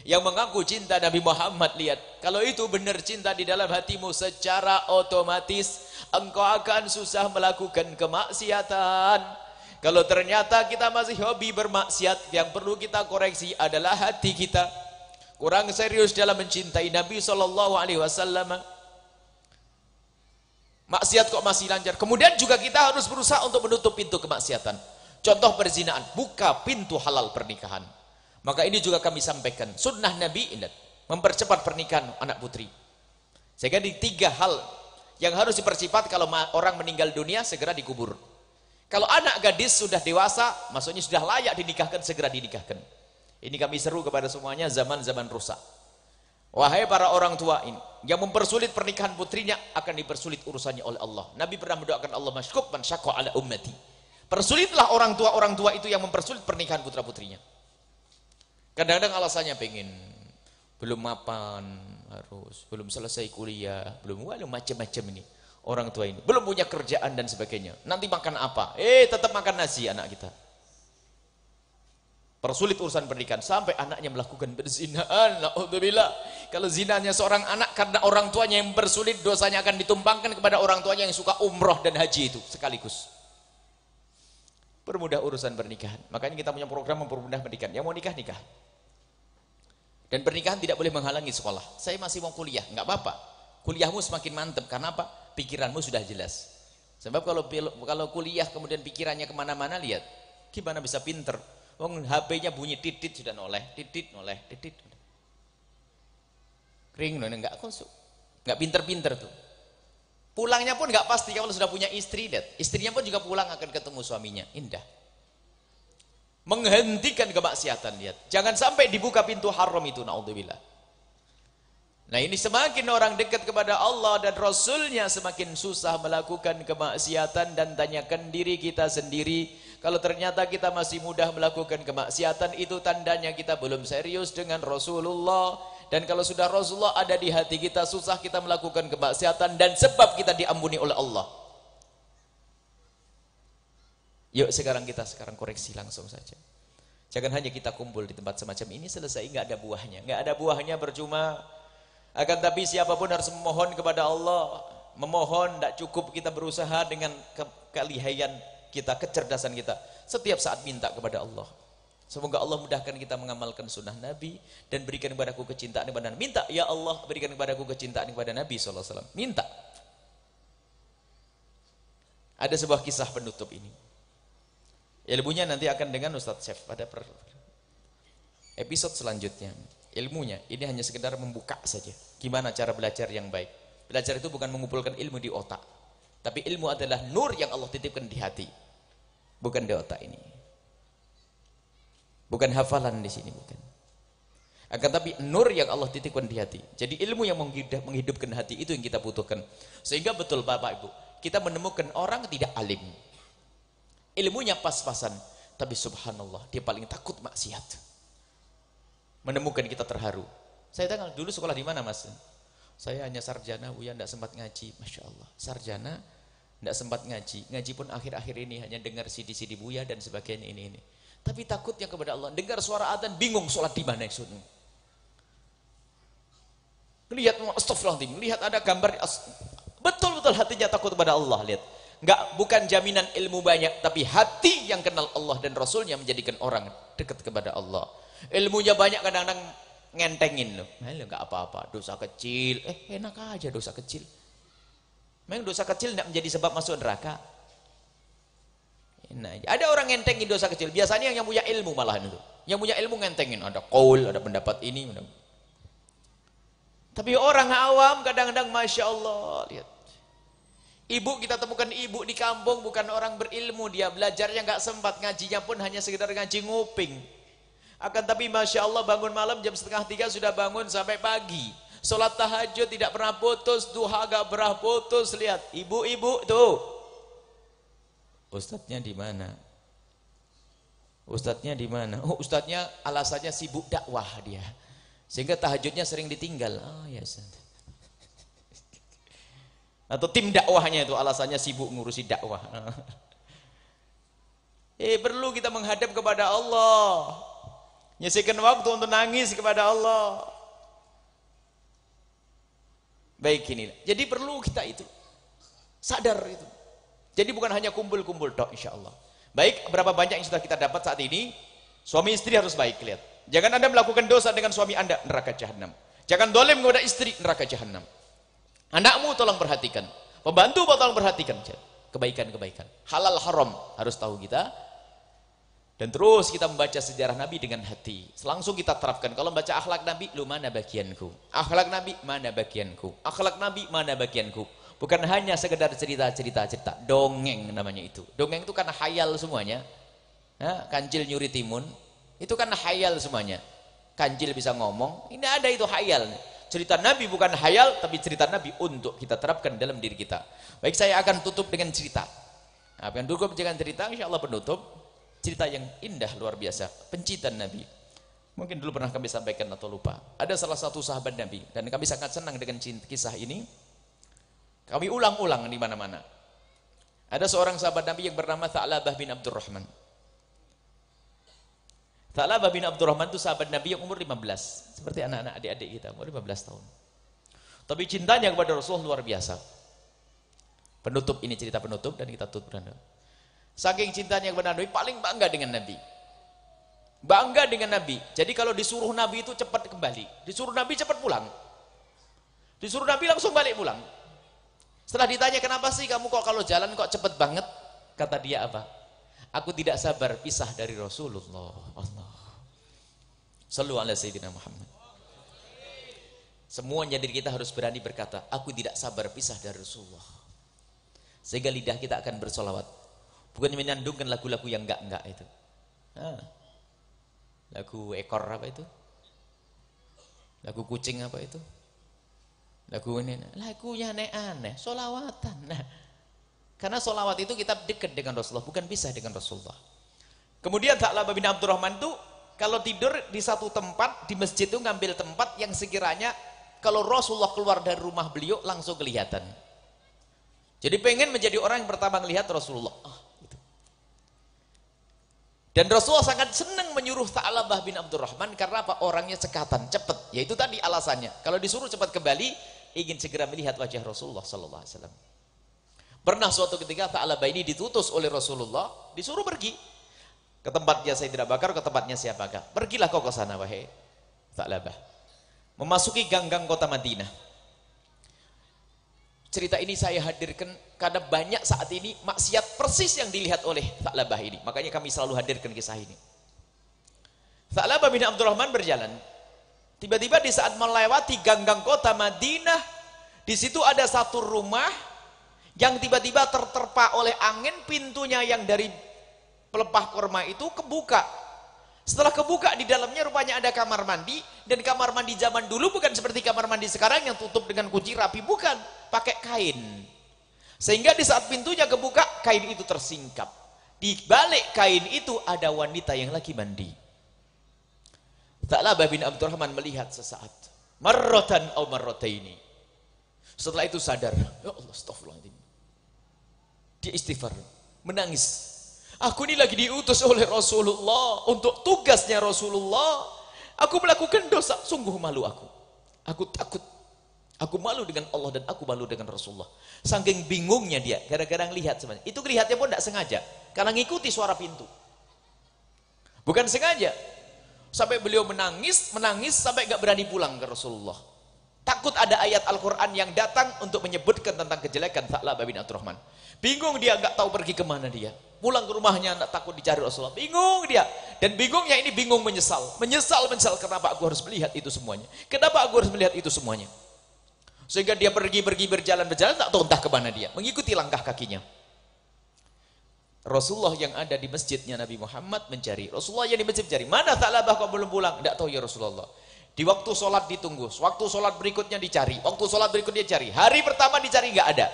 Yang mengaku cinta Nabi Muhammad, lihat, kalau itu benar cinta di dalam hatimu, secara otomatis engkau akan susah melakukan kemaksiatan. Kalau ternyata kita masih hobi bermaksiat, yang perlu kita koreksi adalah hati kita. Kurang serius dalam mencintai Nabi Sallallahu Alaihi Wasallam. Maksiat kok masih lancar. Kemudian juga kita harus berusaha untuk menutup pintu kemaksiatan. Contoh perzinaan, buka pintu halal pernikahan. Maka ini juga kami sampaikan, sunnah Nabi, ingat, mempercepat pernikahan anak putri. Sehingga di 3 hal yang harus dipercepat kalau orang meninggal dunia, segera dikubur. Kalau anak gadis sudah dewasa, maksudnya sudah layak dinikahkan, segera dinikahkan. Ini kami seru kepada semuanya, zaman-zaman rusak. Wahai para orang tua ini, yang mempersulit pernikahan putrinya akan dipersulit urusannya oleh Allah. Nabi pernah mendoakan, Allah masykup man syaqqa ala ummati. Persulitlah orang tua itu yang mempersulit pernikahan putra-putrinya. Kadang-kadang alasannya pengen belum mapan, harus belum selesai kuliah, belum macam-macam ini. Orang tua ini belum punya kerjaan dan sebagainya. Nanti makan apa? Tetap makan nasi anak kita. Persulit urusan pernikahan sampai anaknya melakukan perzinaan. Alhamdulillah. Kalau zinanya seorang anak karena orang tuanya yang bersulit, dosanya akan ditumpangkan kepada orang tuanya yang suka umroh dan haji itu sekaligus. Permudah urusan pernikahan. Makanya kita punya program mempermudah pernikahan. Yang mau nikah, nikah. Dan pernikahan tidak boleh menghalangi sekolah. Saya masih mau kuliah, nggak apa-apa. Kuliahmu semakin mantap. Karena apa? Pikiranmu sudah jelas. Sebab kalau kuliah kemudian pikirannya kemana-mana, lihat. Gimana bisa pinter? HP-nya bunyi titit sudah noleh, titit. Ring, enggak konsum. Enggak pinter-pinter tuh. Pulangnya pun enggak pasti kalau sudah punya istri, lihat. Istrinya pun juga pulang akan ketemu suaminya. Indah. Menghentikan kemaksiatan, lihat. Jangan sampai dibuka pintu haram itu, naudzubillah. Nah ini semakin orang dekat kepada Allah dan Rasulnya, semakin susah melakukan kemaksiatan. Dan tanyakan diri kita sendiri, kalau ternyata kita masih mudah melakukan kemaksiatan, itu tandanya kita belum serius dengan Rasulullah. Dan kalau sudah Rasulullah ada di hati kita, susah kita melakukan kemaksiatan dan sebab kita diampuni oleh Allah. Yuk sekarang kita koreksi langsung saja. Jangan hanya kita kumpul di tempat semacam ini selesai nggak ada buahnya. Nggak ada buahnya percuma. Akan tapi siapapun harus memohon kepada Allah. Memohon, tidak cukup kita berusaha dengan kelihayan kita, kecerdasan kita. Setiap saat minta kepada Allah. Semoga Allah mudahkan kita mengamalkan sunnah Nabi dan berikan kepadaku kecintaan kepada Nabi. Minta, ya Allah berikan kepadaku kecintaan kepada Nabi SAW. Minta. Ada sebuah kisah penutup ini. Ilmunya nanti akan dengan Ustadz Syef pada episode selanjutnya. Ilmunya ini hanya sekedar membuka saja. Gimana cara belajar yang baik. Belajar itu bukan mengumpulkan ilmu di otak. Tapi ilmu adalah nur yang Allah titipkan di hati. Bukan di otak ini. Bukan hafalan di sini, bukan. Akan tapi nur yang Allah titipkan di hati. Jadi ilmu yang menghidupkan hati itu yang kita butuhkan. Sehingga betul Bapak Ibu, kita menemukan orang tidak alim. Ilmunya pas-pasan, tapi subhanallah, dia paling takut maksiat. Menemukan kita terharu. Saya tanya, dulu sekolah di mana Mas? Saya hanya sarjana, Buya, tidak sempat ngaji. Masya Allah, sarjana, tidak sempat ngaji. Ngaji pun akhir-akhir ini hanya dengar CD-CD Buya dan sebagainya ini. Tapi takutnya kepada Allah. Dengar suara adzan, bingung sholat di mana. Lihat, astagfirullahaladzim, lihat ada gambar. Betul-betul hatinya takut kepada Allah. Lihat, bukan jaminan ilmu banyak, tapi hati yang kenal Allah dan Rasulnya menjadikan orang dekat kepada Allah. Ilmunya banyak kadang-kadang ngentengin loh. Enggak apa-apa, dosa kecil. Enak aja dosa kecil. Memang dosa kecil tidak menjadi sebab masuk neraka. Enak aja. Ada orang ngentengin dosa kecil. Biasanya yang punya ilmu malahan itu. Yang punya ilmu ngentengin. Ada qaul, ada pendapat ini. Tapi orang awam kadang-kadang Masya Allah. Lihat. Ibu kita temukan ibu di kampung bukan orang berilmu. Dia belajarnya nggak sempat. Ngajinya pun hanya sekedar ngaji nguping. Akan tapi Masya Allah bangun malam jam 2:30 sudah bangun sampai pagi. Sholat tahajud tidak pernah putus, duha gak pernah putus. Lihat, ibu-ibu tuh. Ustadznya di mana? Ustadznya di mana? Oh, ustadznya alasannya sibuk dakwah dia. Sehingga tahajudnya sering ditinggal. Oh ya Ustaz. Atau tim dakwahnya itu alasannya sibuk ngurusi dakwah. Perlu kita menghadap kepada Allah. Nyisikan waktu untuk nangis kepada Allah. Baik ini. Jadi perlu kita itu. Sadar itu. Jadi bukan hanya kumpul-kumpul tok insyaallah. Baik, berapa banyak yang sudah kita dapat saat ini? Suami istri harus baik, lihat. Jangan Anda melakukan dosa dengan suami Anda, neraka jahanam. Jangan dolim kepada istri, neraka jahanam. Anakmu tolong perhatikan. Pembantu tolong perhatikan. Kebaikan-kebaikan. Halal haram harus tahu kita. Dan terus kita membaca sejarah Nabi dengan hati. Langsung kita terapkan. Kalau membaca akhlak Nabi, lu mana bagianku? Akhlak Nabi, mana bagianku? Akhlak Nabi, mana bagianku? Bukan hanya sekedar cerita. Dongeng namanya itu. Dongeng itu karena khayal semuanya. Kancil nyuri timun. Itu karena khayal semuanya. Kancil bisa ngomong. Ini ada itu khayal. Cerita Nabi bukan khayal, tapi cerita Nabi untuk kita terapkan dalam diri kita. Baik, saya akan tutup dengan cerita. Akan tutup dengan cerita, insya Allah penutup. Cerita yang indah luar biasa, pencitan Nabi. Mungkin dulu pernah kami sampaikan atau lupa. Ada salah satu sahabat Nabi dan kami sangat senang dengan kisah ini. Kami ulang-ulang di mana-mana. Ada seorang sahabat Nabi yang bernama Tha'labah bin Abdurrahman. Tha'labah bin Abdurrahman itu sahabat Nabi yang umur 15, seperti anak-anak adik-adik kita, umur 15 tahun. Tapi cintanya kepada Rasulullah luar biasa. Penutup ini cerita penutup dan kita tutup. Saking cintanya kepada Nabi, paling bangga dengan Nabi. Bangga dengan Nabi. Jadi kalau disuruh Nabi itu cepat kembali. Disuruh Nabi cepat pulang. Disuruh Nabi langsung balik pulang. Setelah ditanya, kenapa sih kamu kok kalau jalan kok cepat banget? Kata dia apa? Aku tidak sabar pisah dari Rasulullah. Allah. Sallu ala Sayyidina Muhammad. Semuanya diri kita harus berani berkata, aku tidak sabar pisah dari Rasulullah. Sehingga lidah kita akan bersolawat. Bukan menyandungkan lagu-lagu yang enggak itu. Lagu ekor apa itu? Lagu kucing apa itu? Lagu ini. Lagunya aneh-aneh, solawatan. Karena solawat itu kita dekat dengan Rasulullah, bukan pisah dengan Rasulullah. Kemudian Tha'labah bin Abdurrahman itu kalau tidur di satu tempat, di masjid itu ngambil tempat yang sekiranya kalau Rasulullah keluar dari rumah beliau langsung kelihatan. Jadi pengen menjadi orang yang pertama melihat Rasulullah. Dan Rasulullah sangat senang menyuruh Tha'labah bin Abdurrahman karena apa? Orangnya cekatan, cepat. Yaitu tadi alasannya. Kalau disuruh cepat kembali, ingin segera melihat wajah Rasulullah sallallahu alaihi wasallam. Pernah suatu ketika Tha'labah ini ditutus oleh Rasulullah, disuruh pergi ke tempatnya Sayyidina Bakar, ke tempatnya siapakah? Pergilah kau ke sana wahai Tha'labah. Memasuki gang-gang kota Madinah. Cerita ini saya hadirkan karena banyak saat ini maksiat persis yang dilihat oleh Tha'labah ini. Makanya kami selalu hadirkan kisah ini. Tha'labah bin Abdurrahman berjalan. Tiba-tiba di saat melewati gang-gang kota Madinah, di situ ada satu rumah yang tiba-tiba terterpa oleh angin, pintunya yang dari pelepah kurma itu kebuka. Setelah kebuka, di dalamnya rupanya ada kamar mandi, dan kamar mandi zaman dulu bukan seperti kamar mandi sekarang yang tutup dengan kunci rapi, bukan, pakai kain. Sehingga di saat pintunya kebuka, kain itu tersingkap. Di balik kain itu ada wanita yang lagi mandi. Tha'labah bin Abdurrahman melihat sesaat, marratan aw marrataini. Setelah itu sadar, ya Allah, astagfirullahaladzim. Dia istighfar, menangis. Aku ini lagi diutus oleh Rasulullah untuk tugasnya Rasulullah. Aku melakukan dosa, sungguh malu aku. Aku takut. Aku malu dengan Allah dan aku malu dengan Rasulullah. Saking bingungnya dia, gara-gara ngelihat semuanya. Itu kelihatannya pun tidak sengaja, karena ngikuti suara pintu. Bukan sengaja. Sampai beliau menangis sampai gak berani pulang ke Rasulullah. Takut ada ayat Al-Quran yang datang untuk menyebutkan tentang kejelekan Tha'labah bin Abdurrahman. Bingung dia, gak tahu pergi kemana dia. Pulang ke rumahnya, takut dicari Rasulullah. Bingung dia. Dan bingungnya ini bingung menyesal. Menyesal, kenapa aku harus melihat itu semuanya. Kenapa aku harus melihat itu semuanya. Sehingga dia pergi berjalan, tak tahu entah kemana dia. Mengikuti langkah kakinya. Rasulullah yang ada di masjidnya Nabi Muhammad mencari. Rasulullah yang di masjid mencari. Mana Tha'labah kau belum pulang? Tidak tahu ya Rasulullah. Di waktu sholat ditunggu. Waktu sholat berikutnya dicari. Waktu sholat berikutnya dicari. Hari pertama dicari, nggak ada.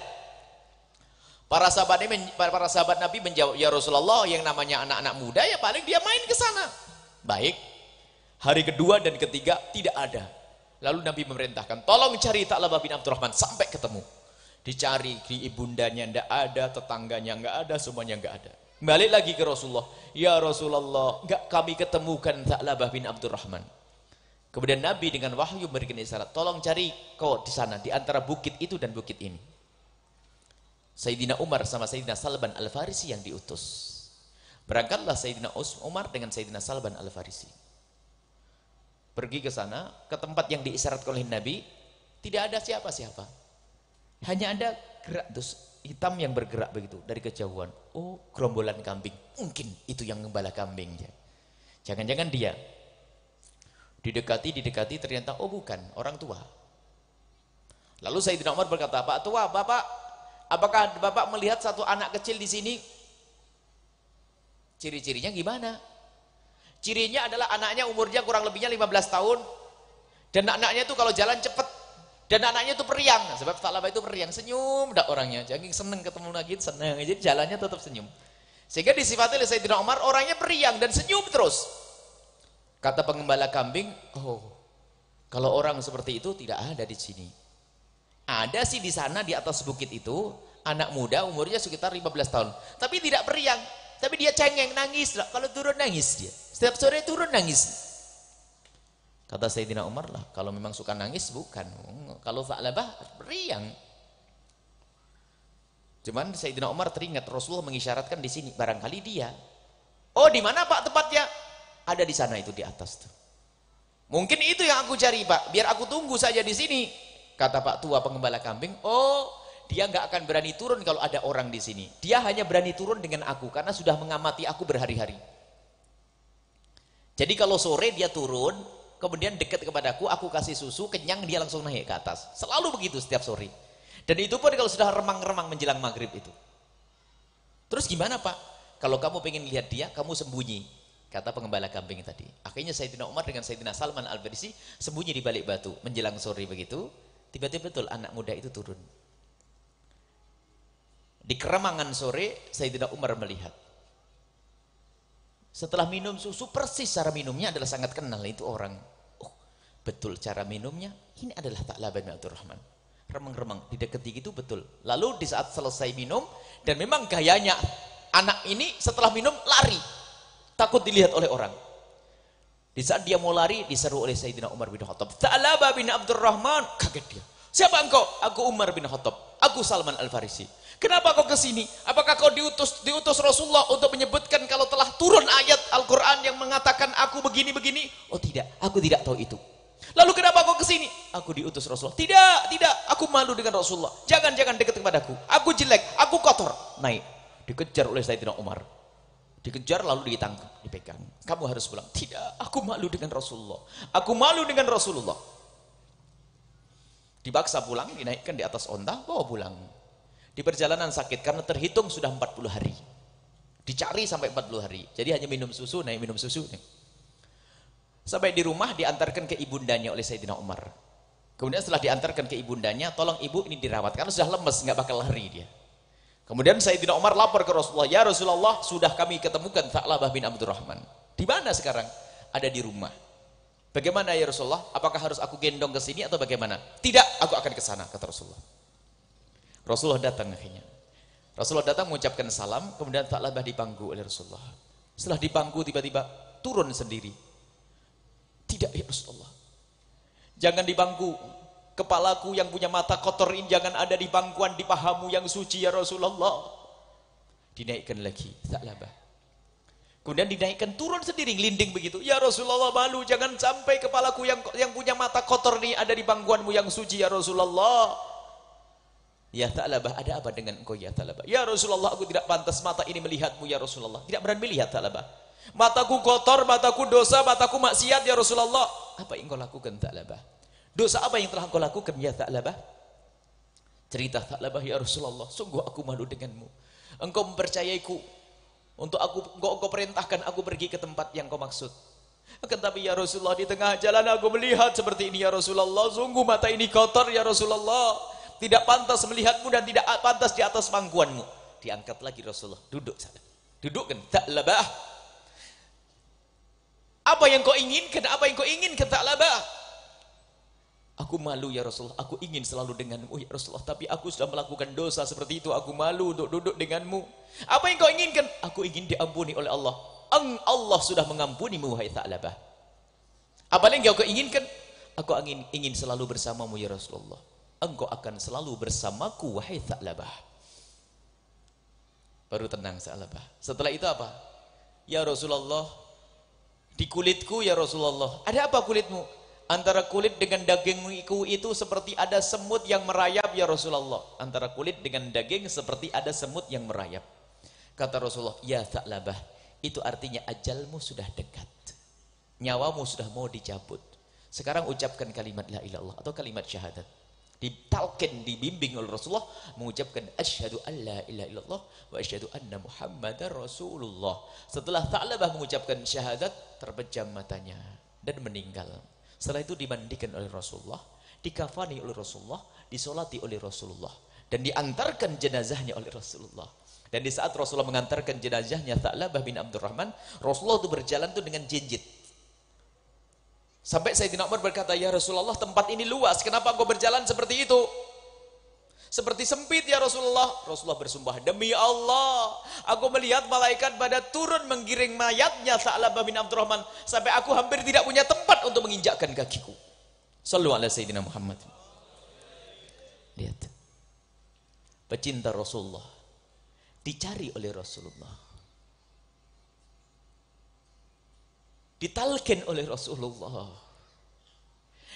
Para sahabat Nabi menjawab, ya Rasulullah, yang namanya anak-anak muda ya paling dia main ke sana. Baik. Hari kedua dan ketiga tidak ada. Lalu Nabi memerintahkan, tolong cari Tha'labah bin Abdurrahman sampai ketemu. Dicari, di ibundanya tidak ada, tetangganya nggak ada, semuanya nggak ada. Balik lagi ke Rasulullah, ya Rasulullah, nggak kami ketemukan Tha'labah bin Abdurrahman. Kemudian Nabi dengan wahyu memberikan isyarat, tolong cari kau di sana, di antara bukit itu dan bukit ini. Sayyidina Umar sama Sayyidina Salman Al-Farisi yang diutus. Berangkatlah Sayyidina Umar dengan Sayyidina Salman Al-Farisi. Pergi ke sana, ke tempat yang diisyaratkan oleh Nabi, tidak ada siapa-siapa. Hanya ada gerak dus hitam yang bergerak begitu dari kejauhan. Oh, gerombolan kambing. Mungkin itu yang gembala kambing. Jangan-jangan dia. Didekati ternyata oh bukan, orang tua. Lalu Sayyidina Umar berkata, Pak tua, Bapak, apakah Bapak melihat satu anak kecil di sini? Ciri-cirinya gimana? Cirinya adalah anaknya umurnya kurang lebihnya 15 tahun. Dan anaknya itu kalau jalan cepat. Dan anaknya itu periang. Sebab Tha'labah itu periang, senyum dak orangnya. Jangan seneng ketemu lagi, seneng. Jadi jalannya tetap senyum. Sehingga disifati oleh Sayyidina Umar, orangnya periang dan senyum terus. Kata pengembala kambing, oh, kalau orang seperti itu tidak ada di sini. Ada sih di sana di atas bukit itu, anak muda umurnya sekitar 15 tahun. Tapi tidak periang, tapi dia cengeng, nangis. Kalau turun nangis dia. Setiap sore turun nangis. Kata Sayyidina Umar lah, kalau memang suka nangis bukan. Kalau Tha'labah periang. Cuman Sayyidina Umar teringat Rasulullah mengisyaratkan di sini, barangkali dia. Oh, di mana Pak tempatnya? Ada di sana itu di atas tuh. Mungkin itu yang aku cari Pak, biar aku tunggu saja di sini. Kata Pak tua pengembala kambing, oh dia nggak akan berani turun kalau ada orang di sini. Dia hanya berani turun dengan aku karena sudah mengamati aku berhari-hari. Jadi kalau sore dia turun, kemudian dekat kepadaku, aku kasih susu, kenyang dia langsung naik ke atas. Selalu begitu setiap sore. Dan itu pun kalau sudah remang-remang menjelang maghrib itu. Terus gimana Pak? Kalau kamu pengen lihat dia, kamu sembunyi. Kata pengembala kambing tadi. Akhirnya Sayyidina Umar dengan Sayyidina Salman Al-Farisi sembunyi di balik batu. Menjelang sore begitu, tiba-tiba betul anak muda itu turun. Di keremangan sore, Sayyidina Umar melihat. Setelah minum susu, persis cara minumnya adalah sangat kenal itu orang. Oh, betul cara minumnya. Ini adalah Tha'labah bin Abdurrahman. Remang-remang, didekati gitu betul. Lalu di saat selesai minum, dan memang gayanya anak ini setelah minum lari. takut dilihat oleh orang. Di saat dia mau lari, diseru oleh Sayyidina Umar bin Khattab. Tha'labah bin Abdurrahman, kaget dia. Siapa engkau? Aku Umar bin Khattab. Aku Salman Al-Farisi. Kenapa kau kesini? Apakah kau diutus Rasulullah untuk menyebutkan kalau telah turun ayat Al-Quran yang mengatakan aku begini-begini? Oh tidak, aku tidak tahu itu. Lalu kenapa kau kesini? Aku diutus Rasulullah. Tidak, aku malu dengan Rasulullah. Jangan dekat kepadaku. Aku jelek, aku kotor. Naik, dikejar oleh Sayyidina Umar. Dikejar lalu ditangkap, dipegang. Kamu harus pulang. Tidak, aku malu dengan Rasulullah. Aku malu dengan Rasulullah. Dipaksa pulang, dinaikkan di atas onta, bawa pulang. Di perjalanan sakit karena terhitung sudah 40 hari. Dicari sampai 40 hari. Jadi hanya minum susu, naik minum susu. Nih. Sampai di rumah diantarkan ke ibundanya oleh Sayyidina Umar. Kemudian setelah diantarkan ke ibundanya, tolong ibu ini dirawat karena sudah lemes, nggak bakal lari dia. Kemudian Sayyidina Umar lapor ke Rasulullah, ya Rasulullah, sudah kami ketemukan Tha'labah bin Abdurrahman. Di mana sekarang? Ada di rumah. Bagaimana ya Rasulullah? Apakah harus aku gendong ke sini atau bagaimana? Tidak, aku akan ke sana, kata Rasulullah. Rasulullah datang akhirnya. Rasulullah datang mengucapkan salam, kemudian Tha'labah dipangku oleh Rasulullah. Setelah dipangku tiba-tiba turun sendiri. Tidak ya Rasulullah. Jangan dipangku. Kepalaku yang punya mata kotor ini jangan ada di pangkuan di pahamu yang suci ya Rasulullah. Dinaikkan lagi Tha'labah. Kemudian dinaikkan turun sendiri gelinding begitu. Ya Rasulullah malu jangan sampai kepalaku yang punya mata kotor ini ada di pangkuanmu yang suci ya Rasulullah. Ya Tha'labah, ada apa dengan engkau ya Tha'labah? Ya Rasulullah, aku tidak pantas mata ini melihatmu ya Rasulullah. Tidak berani melihat Tha'labah. Mataku kotor, mataku dosa, mataku maksiat ya Rasulullah. Apa yang kau lakukan Tha'labah? Dosa apa yang telah kau lakukan ya Tha'labah? Cerita Tha'labah, ya Rasulullah, sungguh aku malu denganmu. Engkau mempercayaiku untuk engkau perintahkan aku pergi ke tempat yang kau maksud. Akan tapi ya Rasulullah, di tengah jalan aku melihat seperti ini ya Rasulullah. Sungguh mata ini kotor ya Rasulullah. Tidak pantas melihatmu dan tidak pantas di atas pangkuanmu. Diangkat lagi Rasulullah, duduk sana. Dudukkan Tha'labah. Apa yang kau inginkan? Apa yang kau inginkan Tha'labah? Aku malu ya Rasulullah, aku ingin selalu denganmu ya Rasulullah, tapi aku sudah melakukan dosa seperti itu, aku malu untuk duduk denganmu. Apa yang kau inginkan? Aku ingin diampuni oleh Allah. Allah sudah mengampunimu wahai Tha'labah. Apa yang kau inginkan? Aku ingin selalu bersamamu ya Rasulullah. Engkau akan selalu bersamaku wahai Tha'labah. Baru tenang Tha'labah. Setelah itu apa? Ya Rasulullah, di kulitku ya Rasulullah. Ada apa kulitmu? Antara kulit dengan dagingku itu seperti ada semut yang merayap ya Rasulullah. Antara kulit dengan daging seperti ada semut yang merayap. Kata Rasulullah, ya Tha'labah, itu artinya ajalmu sudah dekat. Nyawamu sudah mau dicabut. Sekarang ucapkan kalimat la ilallah atau kalimat syahadat. Ditalkin, dibimbing oleh Rasulullah mengucapkan asyhadu an la ilaha illallah wa asyhadu anna Muhammadar Rasulullah. Setelah Tha'labah mengucapkan syahadat, terpejam matanya dan meninggal. Setelah itu dimandikan oleh Rasulullah, dikafani oleh Rasulullah, disolati oleh Rasulullah, dan diantarkan jenazahnya oleh Rasulullah. Dan di saat Rasulullah mengantarkan jenazahnya Tha'labah bin Abdurrahman, Rasulullah itu berjalan tuh dengan jinjit. Sampai Sayyidina Umar berkata, ya Rasulullah, tempat ini luas, kenapa engkau berjalan seperti itu? Seperti sempit ya Rasulullah. Rasulullah bersumpah, demi Allah, aku melihat malaikat pada turun menggiring mayatnya Tha'labah bin Abdurrahman sampai aku hampir tidak punya tempat untuk menginjakkan kakiku. Sallu ala Sayyidina Muhammad. Lihat, pecinta Rasulullah dicari oleh Rasulullah, ditalkin oleh Rasulullah,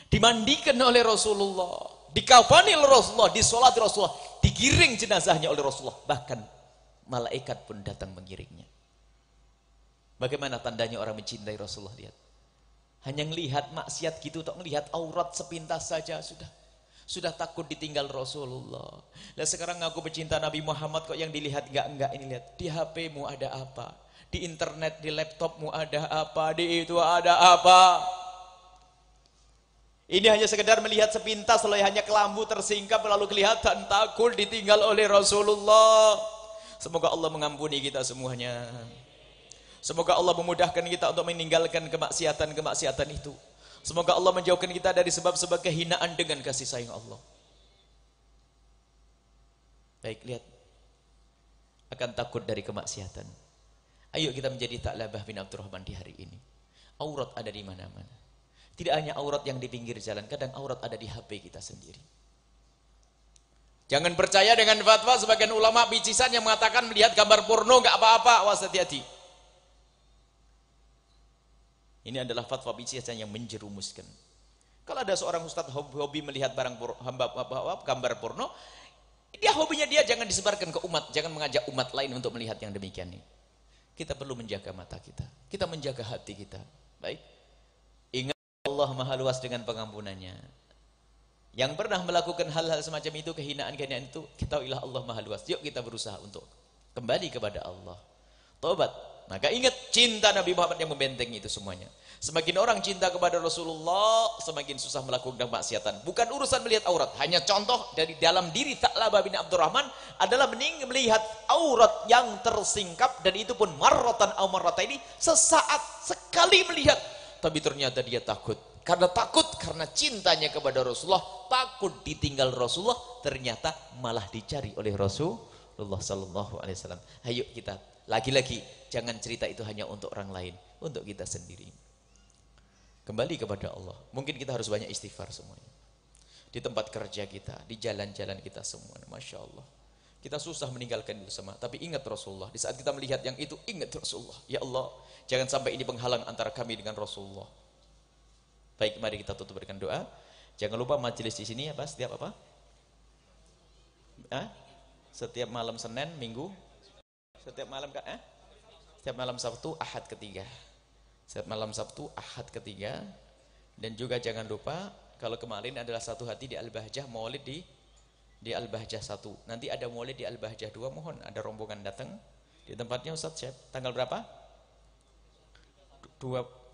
dimandikan oleh Rasulullah, dikafani oleh Rasulullah, disolati Rasulullah, digiring jenazahnya oleh Rasulullah, bahkan malaikat pun datang mengiringnya. Bagaimana tandanya orang mencintai Rasulullah? Lihat, hanya melihat maksiat gitu, tak melihat aurat sepintas saja sudah takut ditinggal Rasulullah. Dan sekarang aku pecinta Nabi Muhammad kok yang dilihat enggak ini, lihat di HP-mu ada apa, di internet, di laptopmu ada apa, di itu ada apa. Ini hanya sekedar melihat sepintas, lalu hanya kelambu tersingkap lalu kelihatan, takut ditinggal oleh Rasulullah. Semoga Allah mengampuni kita semuanya. Semoga Allah memudahkan kita untuk meninggalkan kemaksiatan itu. Semoga Allah menjauhkan kita dari sebab-sebab kehinaan dengan kasih sayang Allah. Baik, lihat, akan takut dari kemaksiatan, Ayo kita menjadi Tha'labah bin Abdurrahman di hari ini. Aurat ada di mana-mana. Tidak hanya aurat yang di pinggir jalan, kadang aurat ada di HP kita sendiri. Jangan percaya dengan fatwa sebagian ulama bicisan yang mengatakan melihat gambar porno nggak apa-apa. Awas, hati-hati. Ini adalah fatwa bicisan yang menjerumuskan. Kalau ada seorang ustadz hobi melihat gambar porno, dia hobinya dia, jangan disebarkan ke umat, jangan mengajak umat lain untuk melihat yang demikian ini. Kita perlu menjaga mata kita, kita menjaga hati kita. Baik, ingat Allah Maha Luas dengan pengampunannya. Yang pernah melakukan hal-hal semacam itu, kehinaan-kehinaan itu, ketahuilah Allah Maha Luas. Yuk kita berusaha untuk kembali kepada Allah, tobat. Maka ingat, cinta Nabi Muhammad yang membentengi itu semuanya. Semakin orang cinta kepada Rasulullah, semakin susah melakukan maksiatan. Bukan urusan melihat aurat. Hanya contoh dari dalam diri Tha'labah bin Abdurrahman adalah melihat aurat yang tersingkap, dan itu pun marratan aw marrataini, sesaat sekali melihat. Tapi ternyata dia takut. Karena takut, karena cintanya kepada Rasulullah, takut ditinggal Rasulullah, ternyata malah dicari oleh Rasulullah sallallahu alaihi wasallam. Ayo kita lagi-lagi jangan cerita itu hanya untuk orang lain, untuk kita sendiri. Kembali kepada Allah. Mungkin kita harus banyak istighfar semuanya. Di tempat kerja kita, di jalan-jalan kita semua. Masya Allah. Kita susah meninggalkan itu semua. Tapi ingat Rasulullah. Di saat kita melihat yang itu, ingat Rasulullah. Ya Allah, jangan sampai ini penghalang antara kami dengan Rasulullah. Baik, mari kita tutup dengan doa. Jangan lupa majelis di sini apa? Setiap apa? Setiap malam Senin, Minggu. Setiap malam Setiap malam Sabtu, Ahad ketiga. Setiap malam Sabtu, Ahad ketiga. Dan juga jangan lupa, kalau kemarin adalah satu hati di Al-Bahjah, maulid di Al-Bahjah 1. Nanti ada maulid di Al-Bahjah 2, mohon ada rombongan datang di tempatnya Ustaz Syed. Tanggal berapa? 20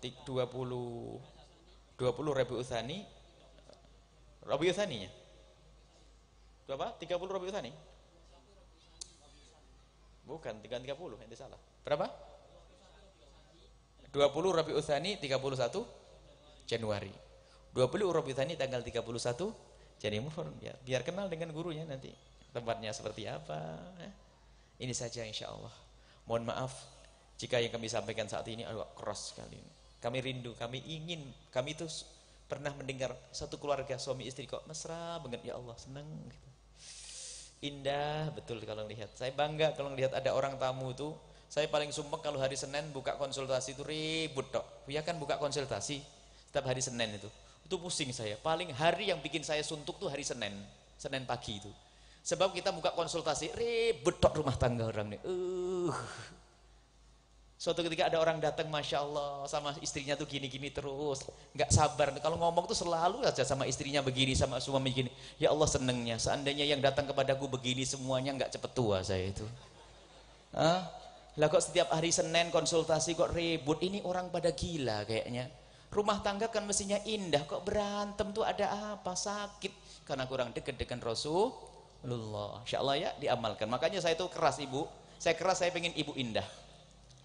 Rabiul Tsani. Rabiul Tsaninya? Berapa? 30 Rabiul Tsani? Bukan, 30, ente salah. Berapa? 20 Rabiul Tsani 31 Januari. 20 Rabiul Tsani tanggal 31 Januari. Biar kenal dengan gurunya nanti. Tempatnya seperti apa. Ini saja insya Allah. Mohon maaf jika yang kami sampaikan saat ini agak keras sekali. Kami rindu, kami itu pernah mendengar satu keluarga suami istri kok mesra banget, ya Allah, senang gitu. Indah betul kalau lihat. Saya bangga kalau lihat ada orang tamu itu. Saya paling sumpek kalau hari Senin buka konsultasi itu ribut tok. Ya kan buka konsultasi setiap hari Senin itu pusing saya. Paling hari yang bikin saya suntuk tuh hari Senin pagi itu. Sebab kita buka konsultasi ribut tok rumah tangga orang nih. Suatu ketika ada orang datang, Masya Allah, sama istrinya tuh gini-gini terus, nggak sabar. Kalau ngomong tuh selalu aja sama istrinya begini, sama suami begini. Ya Allah, senengnya. Seandainya yang datang kepadaku begini semuanya, nggak cepet tua saya itu. Lah kok setiap hari Senin konsultasi kok ribut? Ini orang pada gila kayaknya. Rumah tangga kan mestinya indah, kok berantem tuh ada apa? Sakit karena kurang dekat dengan Rasulullah. Insya Allah ya diamalkan. Makanya saya tuh keras ibu. Saya keras, saya pengen ibu indah.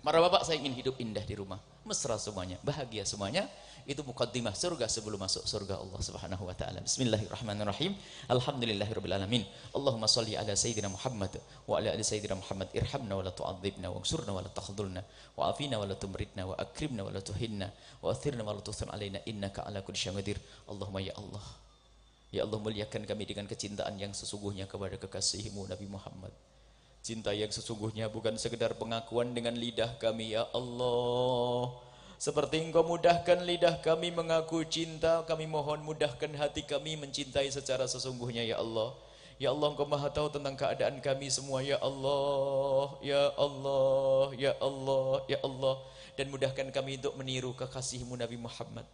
Para bapak, saya ingin hidup indah di rumah, mesra semuanya, bahagia semuanya. Itu muqaddimah surga sebelum masuk surga Allah Subhanahu wa taala. Bismillahirrahmanirrahim. Alhamdulillahirabbil alamin. Allahumma shalli ala sayyidina Muhammad wa ala ali sayyidina Muhammad. Irhamna wa la tu'adzibna wansurna wa la takhdhulna wa afina wa la tumritna wa akrimna wa la tuhinna wa athirna wa la tuthir alaina innaka ala kulli syai'in qadir. Allahumma ya Allah. Ya Allah, muliakan kami dengan kecintaan yang sesungguhnya kepada kekasih-Mu Nabi Muhammad. Cinta yang sesungguhnya bukan sekedar pengakuan dengan lidah kami, ya Allah. Seperti Engkau mudahkan lidah kami mengaku cinta, kami mohon mudahkan hati kami mencintai secara sesungguhnya, ya Allah. Ya Allah, Engkau Maha tahu tentang keadaan kami semua, ya Allah. Ya Allah, ya Allah, ya Allah. Dan mudahkan kami untuk meniru kekasih-Mu Nabi Muhammad,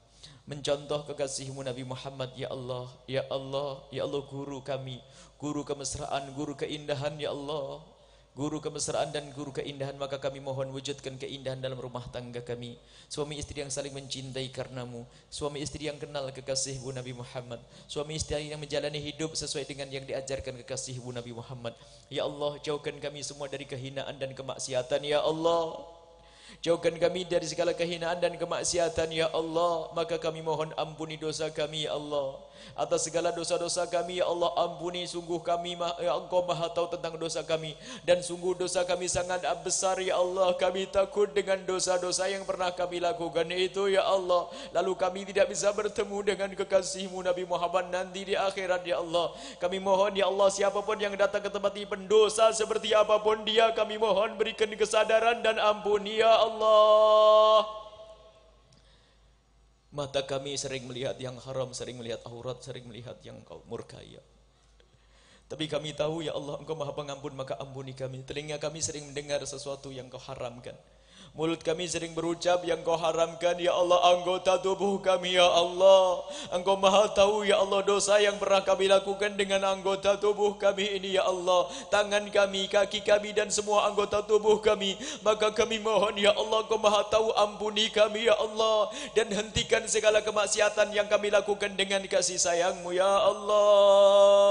mencontoh kekasih-Mu Nabi Muhammad, ya Allah. Ya Allah, ya Allah, guru kami, guru kemesraan, guru keindahan, ya Allah. Guru kemesraan dan guru keindahan, maka kami mohon wujudkan keindahan dalam rumah tangga kami. Suami istri yang saling mencintai karenamu, suami istri yang kenal kekasih-Mu Nabi Muhammad, suami istri yang menjalani hidup sesuai dengan yang diajarkan kekasih-Mu Nabi Muhammad. Ya Allah, jauhkan kami semua dari kehinaan dan kemaksiatan, ya Allah. Jauhkan kami dari segala kehinaan dan kemaksiatan, ya Allah. Maka kami mohon ampuni dosa kami, ya Allah. Atas segala dosa-dosa kami ya Allah ampuni, sungguh kami ya Engkau maha tahu tentang dosa kami, dan sungguh dosa kami sangat besar ya Allah. Kami takut dengan dosa-dosa yang pernah kami lakukan itu ya Allah. Lalu kami tidak bisa bertemu dengan kekasih-Mu Nabi Muhammad nanti di akhirat ya Allah. Kami mohon ya Allah, siapapun yang datang ke tempat ini pendosa seperti apapun dia, kami mohon berikan kesadaran dan ampuni ya Allah. Mata kami sering melihat yang haram, sering melihat aurat, sering melihat yang Engkau murkai. Tapi kami tahu ya Allah Engkau maha pengampun, maka ampuni kami. Telinga kami sering mendengar sesuatu yang Kau haramkan. Mulut kami sering berucap yang Kau haramkan ya Allah. Anggota tubuh kami ya Allah, Engkau maha tahu ya Allah dosa yang pernah kami lakukan dengan anggota tubuh kami ini ya Allah. Tangan kami, kaki kami dan semua anggota tubuh kami. Maka kami mohon ya Allah Engkau maha tahu, ampuni kami ya Allah. Dan hentikan segala kemaksiatan yang kami lakukan dengan kasih sayang-Mu ya Allah.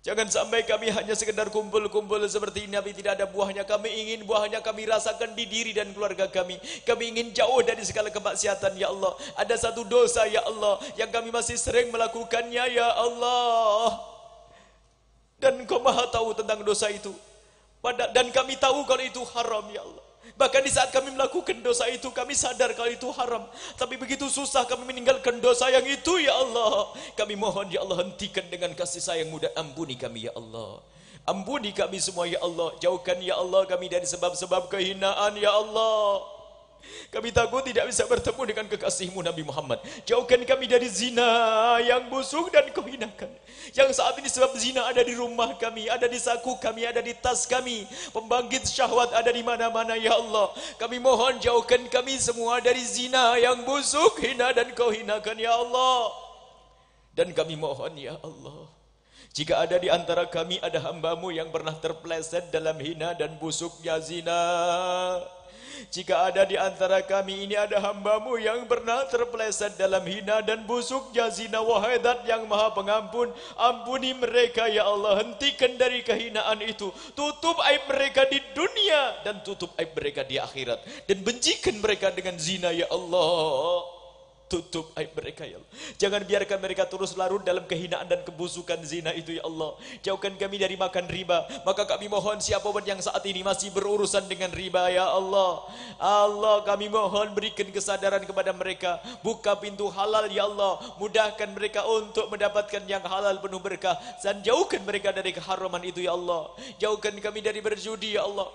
Jangan sampai kami hanya sekedar kumpul-kumpul seperti ini, tapi tidak ada buahnya. Kami ingin buahnya kami rasakan di diri dan keluarga kami. Kami ingin jauh dari segala kemaksiatan ya Allah. Ada satu dosa ya Allah yang kami masih sering melakukannya ya Allah. Dan Engkau maha tahu tentang dosa itu. Dan kami tahu kalau itu haram ya Allah. Bahkan di saat kami melakukan dosa itu, kami sadar kalau itu haram. Tapi begitu susah kami meninggalkan dosa yang itu ya Allah. Kami mohon ya Allah, hentikan dengan kasih sayang-Mu dan ampuni kami ya Allah. Ampuni kami semua ya Allah. Jauhkan ya Allah kami dari sebab-sebab kehinaan ya Allah. Kami takut tidak bisa bertemu dengan kekasih-Mu Nabi Muhammad. Jauhkan kami dari zina yang busuk dan kau hinakan. Yang saat ini sebab zina ada di rumah kami, ada di saku kami, ada di tas kami. Pembangkit syahwat ada di mana-mana ya Allah. Kami mohon jauhkan kami semua dari zina yang busuk, hina dan kau hinakan ya Allah. Dan kami mohon ya Allah, jika ada di antara kami ada hamba-Mu yang pernah terpleset dalam hina dan busuknya zina, jika ada di antara kami ini ada hamba-Mu yang pernah terpeleset dalam hina dan busuknya zina, wahai Zat yang maha pengampun, ampuni mereka ya Allah. Hentikan dari kehinaan itu. Tutup aib mereka di dunia dan tutup aib mereka di akhirat. Dan bencikan mereka dengan zina ya Allah. Tutup aib mereka ya Allah. Jangan biarkan mereka terus larut dalam kehinaan dan kebusukan zina itu ya Allah. Jauhkan kami dari makan riba. Maka kami mohon siapapun yang saat ini masih berurusan dengan riba ya Allah, Allah kami mohon berikan kesadaran kepada mereka. Buka pintu halal ya Allah. Mudahkan mereka untuk mendapatkan yang halal penuh berkah. Dan jauhkan mereka dari keharaman itu ya Allah. Jauhkan kami dari berjudi ya Allah.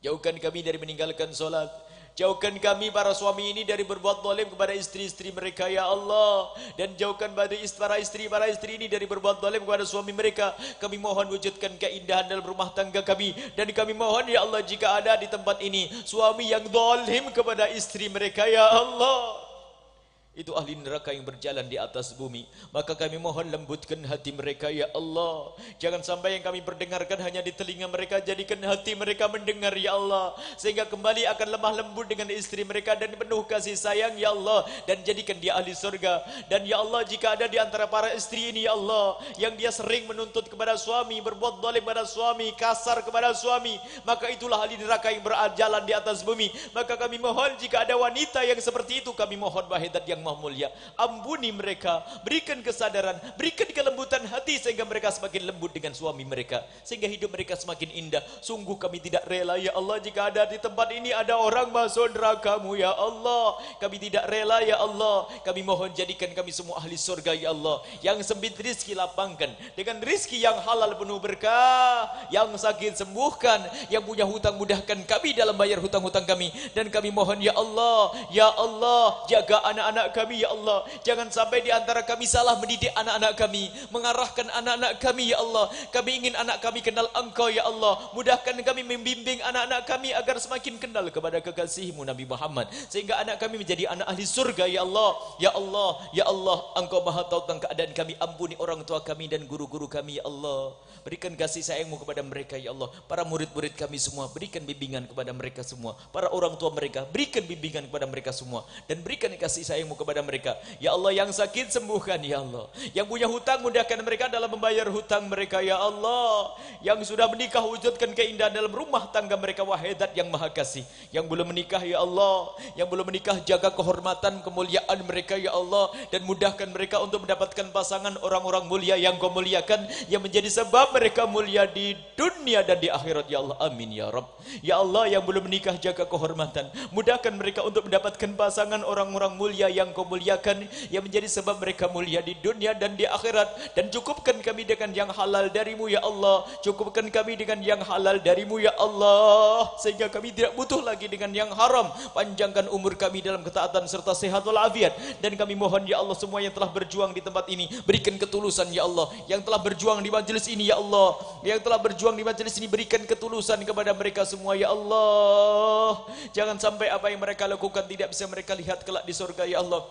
Jauhkan kami dari meninggalkan solat. Jauhkan kami para suami ini dari berbuat zalim kepada istri-istri mereka ya Allah. Dan jauhkan para istri ini dari berbuat zalim kepada suami mereka. Kami mohon wujudkan keindahan dalam rumah tangga kami. Dan kami mohon ya Allah, jika ada di tempat ini suami yang zalim kepada istri mereka ya Allah, itu ahli neraka yang berjalan di atas bumi, maka kami mohon lembutkan hati mereka ya Allah. Jangan sampai yang kami perdengarkan hanya di telinga mereka, jadikan hati mereka mendengar ya Allah, sehingga kembali akan lemah lembut dengan istri mereka dan penuh kasih sayang ya Allah, dan jadikan dia ahli surga. Dan ya Allah, jika ada di antara para istri ini ya Allah yang dia sering menuntut kepada suami, berbuat zalim kepada suami, kasar kepada suami, maka itulah ahli neraka yang berjalan di atas bumi. Maka kami mohon jika ada wanita yang seperti itu, kami mohon wahai Zat yang Maha Mulia, ampuni mereka, berikan kesadaran, berikan kelembutan hati sehingga mereka semakin lembut dengan suami mereka, sehingga hidup mereka semakin indah. Sungguh kami tidak rela ya Allah jika ada di tempat ini ada orang masuk neraka-Mu ya Allah. Kami tidak rela ya Allah. Kami mohon jadikan kami semua ahli surga ya Allah. Yang sempit rizki lapangkan dengan rizki yang halal penuh berkah, yang sakit sembuhkan, yang punya hutang mudahkan kami dalam bayar hutang-hutang kami. Dan kami mohon ya Allah, jaga anak-anak kami ya Allah. Jangan sampai di antara kami salah mendidik anak-anak kami, mengarahkan anak-anak kami ya Allah. Kami ingin anak kami kenal Engkau ya Allah. Mudahkan kami membimbing anak-anak kami agar semakin kenal kepada kekasih-Mu Nabi Muhammad, sehingga anak kami menjadi anak ahli surga ya Allah. Ya Allah, ya Allah, Engkau maha tahu tentang keadaan kami. Ampuni orang tua kami dan guru-guru kami ya Allah. Berikan kasih sayang-Mu kepada mereka ya Allah. Para murid-murid kami semua, berikan bimbingan kepada mereka semua. Para orang tua mereka, berikan bimbingan kepada mereka semua. Dan berikan kasih sayang-Mu kepada kepada mereka. Ya Allah, yang sakit sembuhkan ya Allah. Yang punya hutang mudahkan mereka dalam membayar hutang mereka ya Allah. Yang sudah menikah wujudkan keindahan dalam rumah tangga mereka, wahai Zat yang Maha Kasih. Yang belum menikah ya Allah, yang belum menikah jaga kehormatan kemuliaan mereka ya Allah, dan mudahkan mereka untuk mendapatkan pasangan orang-orang mulia yang Kau muliakan, yang menjadi sebab mereka mulia di dunia dan di akhirat ya Allah. Amin ya Rabb. Ya Allah, yang belum menikah jaga kehormatan, mudahkan mereka untuk mendapatkan pasangan orang-orang mulia yang Kau muliakan, yang menjadi sebab mereka mulia di dunia dan di akhirat. Dan cukupkan kami dengan yang halal darimu ya Allah, cukupkan kami dengan yang halal darimu ya Allah, sehingga kami tidak butuh lagi dengan yang haram. Panjangkan umur kami dalam ketaatan serta sehat walafiat. Dan kami mohon ya Allah, semua yang telah berjuang di tempat ini, berikan ketulusan ya Allah. Yang telah berjuang di majelis ini ya Allah, yang telah berjuang di majelis ini, berikan ketulusan kepada mereka semua ya Allah. Jangan sampai apa yang mereka lakukan tidak bisa mereka lihat kelak di surga ya Allah.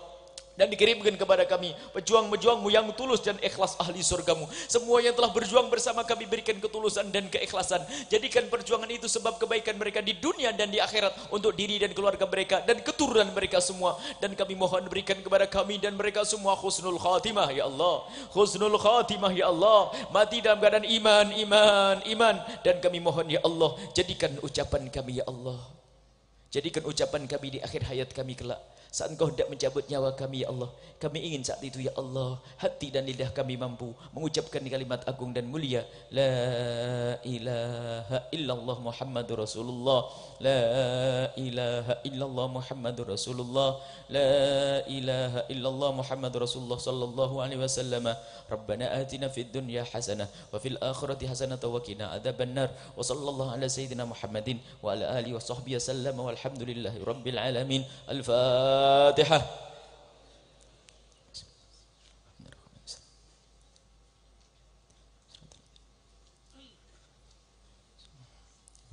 Dan dikirimkan kepada kami pejuang-pejuangmu yang tulus dan ikhlas, ahli surgamu. Semua yang telah berjuang bersama kami, berikan ketulusan dan keikhlasan. Jadikan perjuangan itu sebab kebaikan mereka di dunia dan di akhirat, untuk diri dan keluarga mereka dan keturunan mereka semua. Dan kami mohon berikan kepada kami dan mereka semua husnul khatimah ya Allah, husnul khatimah ya Allah, mati dalam keadaan iman. Dan kami mohon ya Allah, jadikan ucapan kami ya Allah, jadikan ucapan kami di akhir hayat kami kelak, saat Engkau hendak mencabut nyawa kami ya Allah. Kami ingin saat itu ya Allah, hati dan lidah kami mampu mengucapkan kalimat agung dan mulia, la ilaha illallah Muhammadur Rasulullah, la ilaha illallah Muhammadur Rasulullah, la ilaha illallah Muhammadur Rasulullah sallallahu alaihi wasallam. Rabbana atina fid dunya hasanah wa fil akhirati hasanah wa qina adzabannar. Wa sallallahu ala sayyidina Muhammadin wa ala alihi wa sahbihi wasallam, walhamdulillahi rabbil alamin. Al-Fatihah.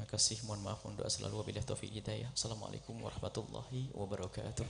Terima kasih, mohon maaf, mohon doa selalu, wabillahi taufiq hidayah. Assalamualaikum warahmatullahi wabarakatuh.